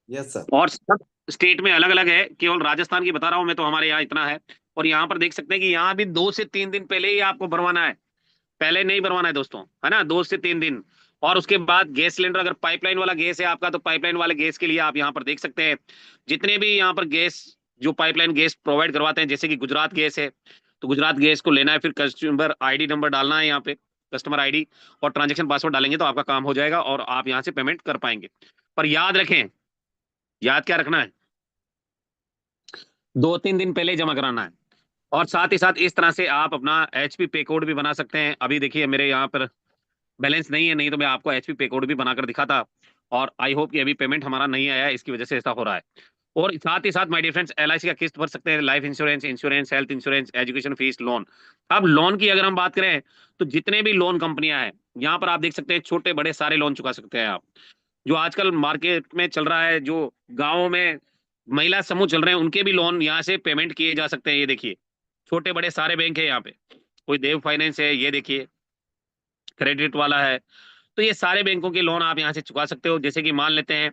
Speaker 5: Yes sir.
Speaker 4: और सब स्टेट में अलग अलग है, केवल राजस्थान की बता रहा हूं मैं, तो हमारे यहाँ इतना है। और यहाँ पर देख सकते हैं कि यहाँ भी 2 से 3 दिन पहले ही आपको भरवाना है, पहले नहीं भरवाना है दोस्तों, है ना। 2 से 3 दिन। और उसके बाद गैस सिलेंडर, अगर पाइपलाइन वाला गैस है आपका तो पाइपलाइन वाले गैस के लिए आप यहाँ पर देख सकते हैं जितने भी यहाँ पर गैस जो पाइपलाइन गैस प्रोवाइड करवाते हैं, जैसे कि गुजरात गैस है तो गुजरात गैस को लेना है। फिर कस्टमर आईडी नंबर डालना है यहाँ पे, कस्टमर आईडी और ट्रांजेक्शन पासवर्ड डालेंगे तो आपका काम हो जाएगा और आप यहाँ से पेमेंट कर पाएंगे। पर याद रखें, याद क्या रखना है, 2-3 दिन पहले जमा कराना है। और साथ ही साथ इस तरह से आप अपना एचपी पे कोड भी बना सकते हैं। अभी देखिए मेरे यहाँ पर बैलेंस नहीं है, नहीं तो मैं आपको एचपी पे कोड भी बनाकर दिखाता। और आई होप कि अभी पेमेंट हमारा नहीं आया है, इसकी वजह से ऐसा हो रहा है। और साथ ही साथ माय डियर फ्रेंड्स एलआईसी का किस्त भर सकते हैं, life insurance, insurance, health insurance, education fees, loan. अब लोन की अगर हम बात करें तो जितने भी लोन कंपनियां हैं यहाँ पर आप देख सकते हैं, छोटे बड़े सारे लोन चुका सकते हैं आप। जो आजकल मार्केट में चल रहा है, जो गाँव में महिला समूह चल रहे हैं, उनके भी लोन यहाँ से पेमेंट किए जा सकते हैं। ये देखिए छोटे बड़े सारे बैंक है यहाँ पे। कोई देव फाइनेंस है, ये देखिए क्रेडिट वाला है। तो ये सारे बैंकों के लोन आप यहाँ से चुका सकते हो। जैसे कि मान लेते हैं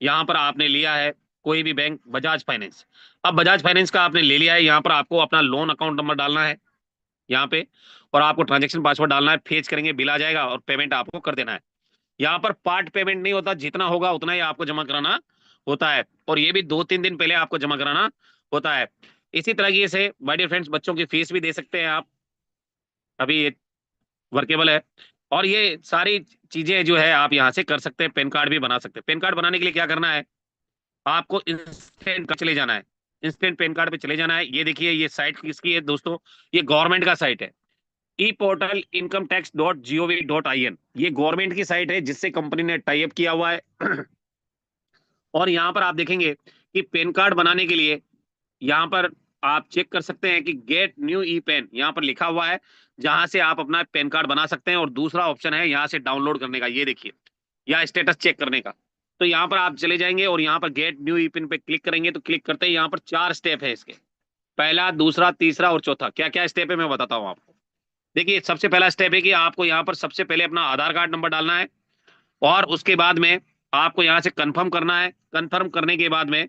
Speaker 4: यहाँ पर आपने लिया है कोई भी बैंक, बजाज फाइनेंस। अब बजाज फाइनेंस का आपने ले लिया है, यहाँ पर आपको अपना लोन अकाउंट नंबर डालना है यहाँ पे। और आपको ट्रांजेक्शन पासवर्ड डालना है, फेच करेंगे, बिल आ जाएगा और पेमेंट आपको कर देना है। यहाँ पर पार्ट पेमेंट नहीं होता, जितना होगा उतना ही आपको जमा कराना होता है। और ये भी 2-3 दिन पहले आपको जमा कराना होता है। इसी तरीके से माय डियर फ्रेंड्स बच्चों की फीस भी दे सकते हैं आप, अभी ये वर्केबल है। और ये सारी चीजें जो है आप यहाँ से कर सकते हैं। पैन कार्ड भी बना सकते हैं। पैन कार्ड बनाने के लिए क्या करना है, आपको इंस्टेंट चले जाना है, इंस्टेंट पैन कार्ड पे चले जाना है। ये देखिए ये साइट किसकी है दोस्तों, ये गवर्नमेंट का साइट है, ई पोर्टल इनकम टैक्स .gov.in। ये गवर्नमेंट की साइट है जिससे कंपनी ने टाई अप किया हुआ है। और यहाँ पर आप देखेंगे कि पैन कार्ड बनाने के लिए यहाँ पर आप चेक कर सकते हैं कि गेट न्यू ई पेन यहाँ पर लिखा हुआ है, जहां से आप अपना पैन कार्ड बना सकते हैं। और दूसरा ऑप्शन है यहाँ से डाउनलोड करने का, ये देखिए, या स्टेटस चेक करने का। तो यहाँ पर आप चले जाएंगे और यहाँ पर गेट न्यू ई पेन पे क्लिक करेंगे। तो क्लिक करते ही यहाँ पर 4 स्टेप है इसके, पहला, दूसरा, तीसरा और चौथा। क्या क्या स्टेप है मैं बताता हूँ आपको। देखिए सबसे पहला स्टेप है कि आपको यहाँ पर सबसे पहले अपना आधार कार्ड नंबर डालना है। और उसके बाद में आपको यहाँ से कंफर्म करना है। कंफर्म करने के बाद में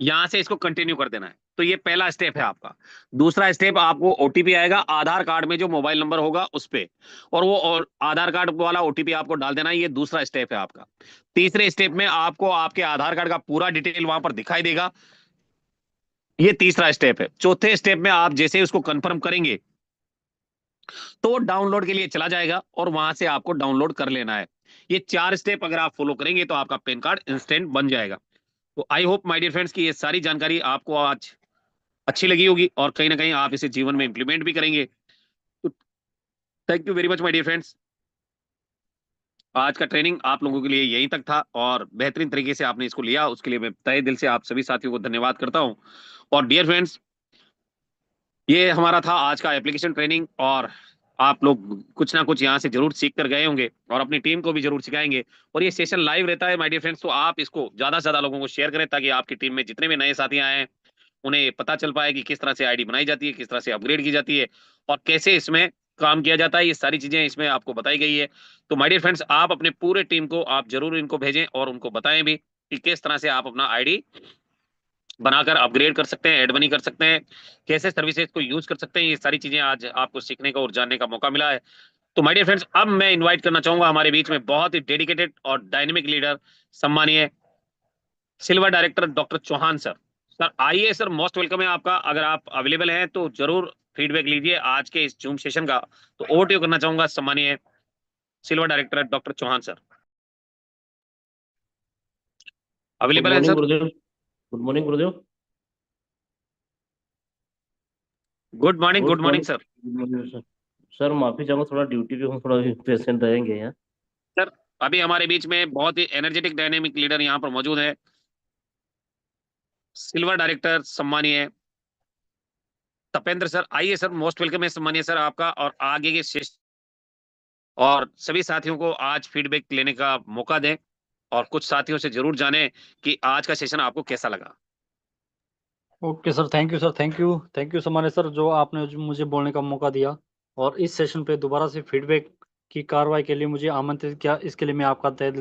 Speaker 4: यहां से इसको कंटिन्यू कर देना है। तो ये पहला स्टेप है आपका। दूसरा स्टेप, आपको ओटीपी आएगा आधार कार्ड में, जो मोबाइल नंबर होगा उस पे, और वो और आधार कार्ड वाला ओटीपी आपको डाल देना है। ये दूसरा स्टेप है आपका। तीसरे स्टेप में आपको आपके आधार कार्ड का पूरा डिटेल वहां पर दिखाई देगा, ये तीसरा स्टेप है। चौथे स्टेप में आप जैसे उसको कंफर्म करेंगे तो डाउनलोड के लिए चला जाएगा और वहां से आपको डाउनलोड कर लेना है। ये 4 स्टेप अगर आप फॉलो करेंगे तो आपका पैन कार्ड इंस्टेंट बन जाएगा। तो I hope my dear friends की ये सारी जानकारी आपको आज अच्छी लगी होगी और कहीं ना कहीं आप इसे जीवन में इंप्लीमेंट भी करेंगे। तो thank you very much my dear friends. आज का ट्रेनिंग आप लोगों के लिए यहीं तक था और बेहतरीन तरीके से आपने इसको लिया, उसके लिए मैं तहे दिल से आप सभी साथियों को धन्यवाद करता हूं। और डियर फ्रेंड्स ये हमारा था आज का एप्लीकेशन ट्रेनिंग, और आप लोग कुछ ना कुछ यहाँ से जरूर सीख कर गए होंगे और अपनी टीम को भी जरूर सिखाएंगे। और ये सेशन लाइव रहता है माय डियर फ्रेंड्स, तो आप इसको ज्यादा से ज्यादा लोगों को शेयर करें ताकि आपकी टीम में जितने भी नए साथी आए हैं उन्हें पता चल पाए कि किस तरह से आईडी बनाई जाती है, किस तरह से अपग्रेड की जाती है और कैसे इसमें काम किया जाता है। ये सारी चीजें इसमें आपको बताई गई है। तो माय डियर फ्रेंड्स आप अपने पूरे टीम को आप जरूर इनको भेजें और उनको बताएं भी कि किस तरह से आप अपना आईडी बनाकर अपग्रेड कर सकते हैं, ऐड मनी कर सकते हैं, कैसे सर्विसेज को यूज कर सकते हैं। ये सारी चीजें आज आपको सीखने का और जानने का मौका मिला है। तो माय डियर फ्रेंड्स अब मैं इनवाइट करना चाहूंगा हमारे बीच में बहुत ही डेडिकेटेड और डायनेमिक लीडर, सम्मानीय silver director doctor Chauhan sir. Sir आइए सर, मोस्ट वेलकम है आपका। अगर आप अवेलेबल हैं तो जरूर फीडबैक लीजिए आज के इस जूम सेशन का। तो ओवरव्यू करना चाहूंगा सम्मानीय silver director doctor Chauhan sir.
Speaker 7: Good
Speaker 4: available है
Speaker 7: मॉर्निंग
Speaker 4: सर?
Speaker 7: गुरुदेव। गुड मॉर्निंग गुरुदेव।
Speaker 4: Good morning, good morning sir.
Speaker 7: Good morning sir. Sir माफी चाहूंगा, थोड़ा ड्यूटी पे हूँ, थोड़ा पेशेंट रहेंगे यहाँ।
Speaker 4: सर अभी हमारे बीच में बहुत ही एनर्जेटिक डायनेमिक लीडर यहाँ पर मौजूद है, सिल्वर डायरेक्टर सम्मानीय तपेंद्र सर। आइए सर, मोस्ट वेलकम है सम्मानीय सर आपका। और आगे के सेशन और सभी साथियों को आज फीडबैक लेने का मौका दें और कुछ साथियों से जरूर जानें कि आज का सेशन आपको कैसा लगा।
Speaker 8: Okay sir, thank you sir, thank you सम्मानित सर, जो आपने मुझे बोलने का मौका दिया और इस सेशन पे दोबारा से फीडबैक की कार्रवाई के लिए मुझे आमंत्रित किया, इसके लिए मैं आपका तहे दिल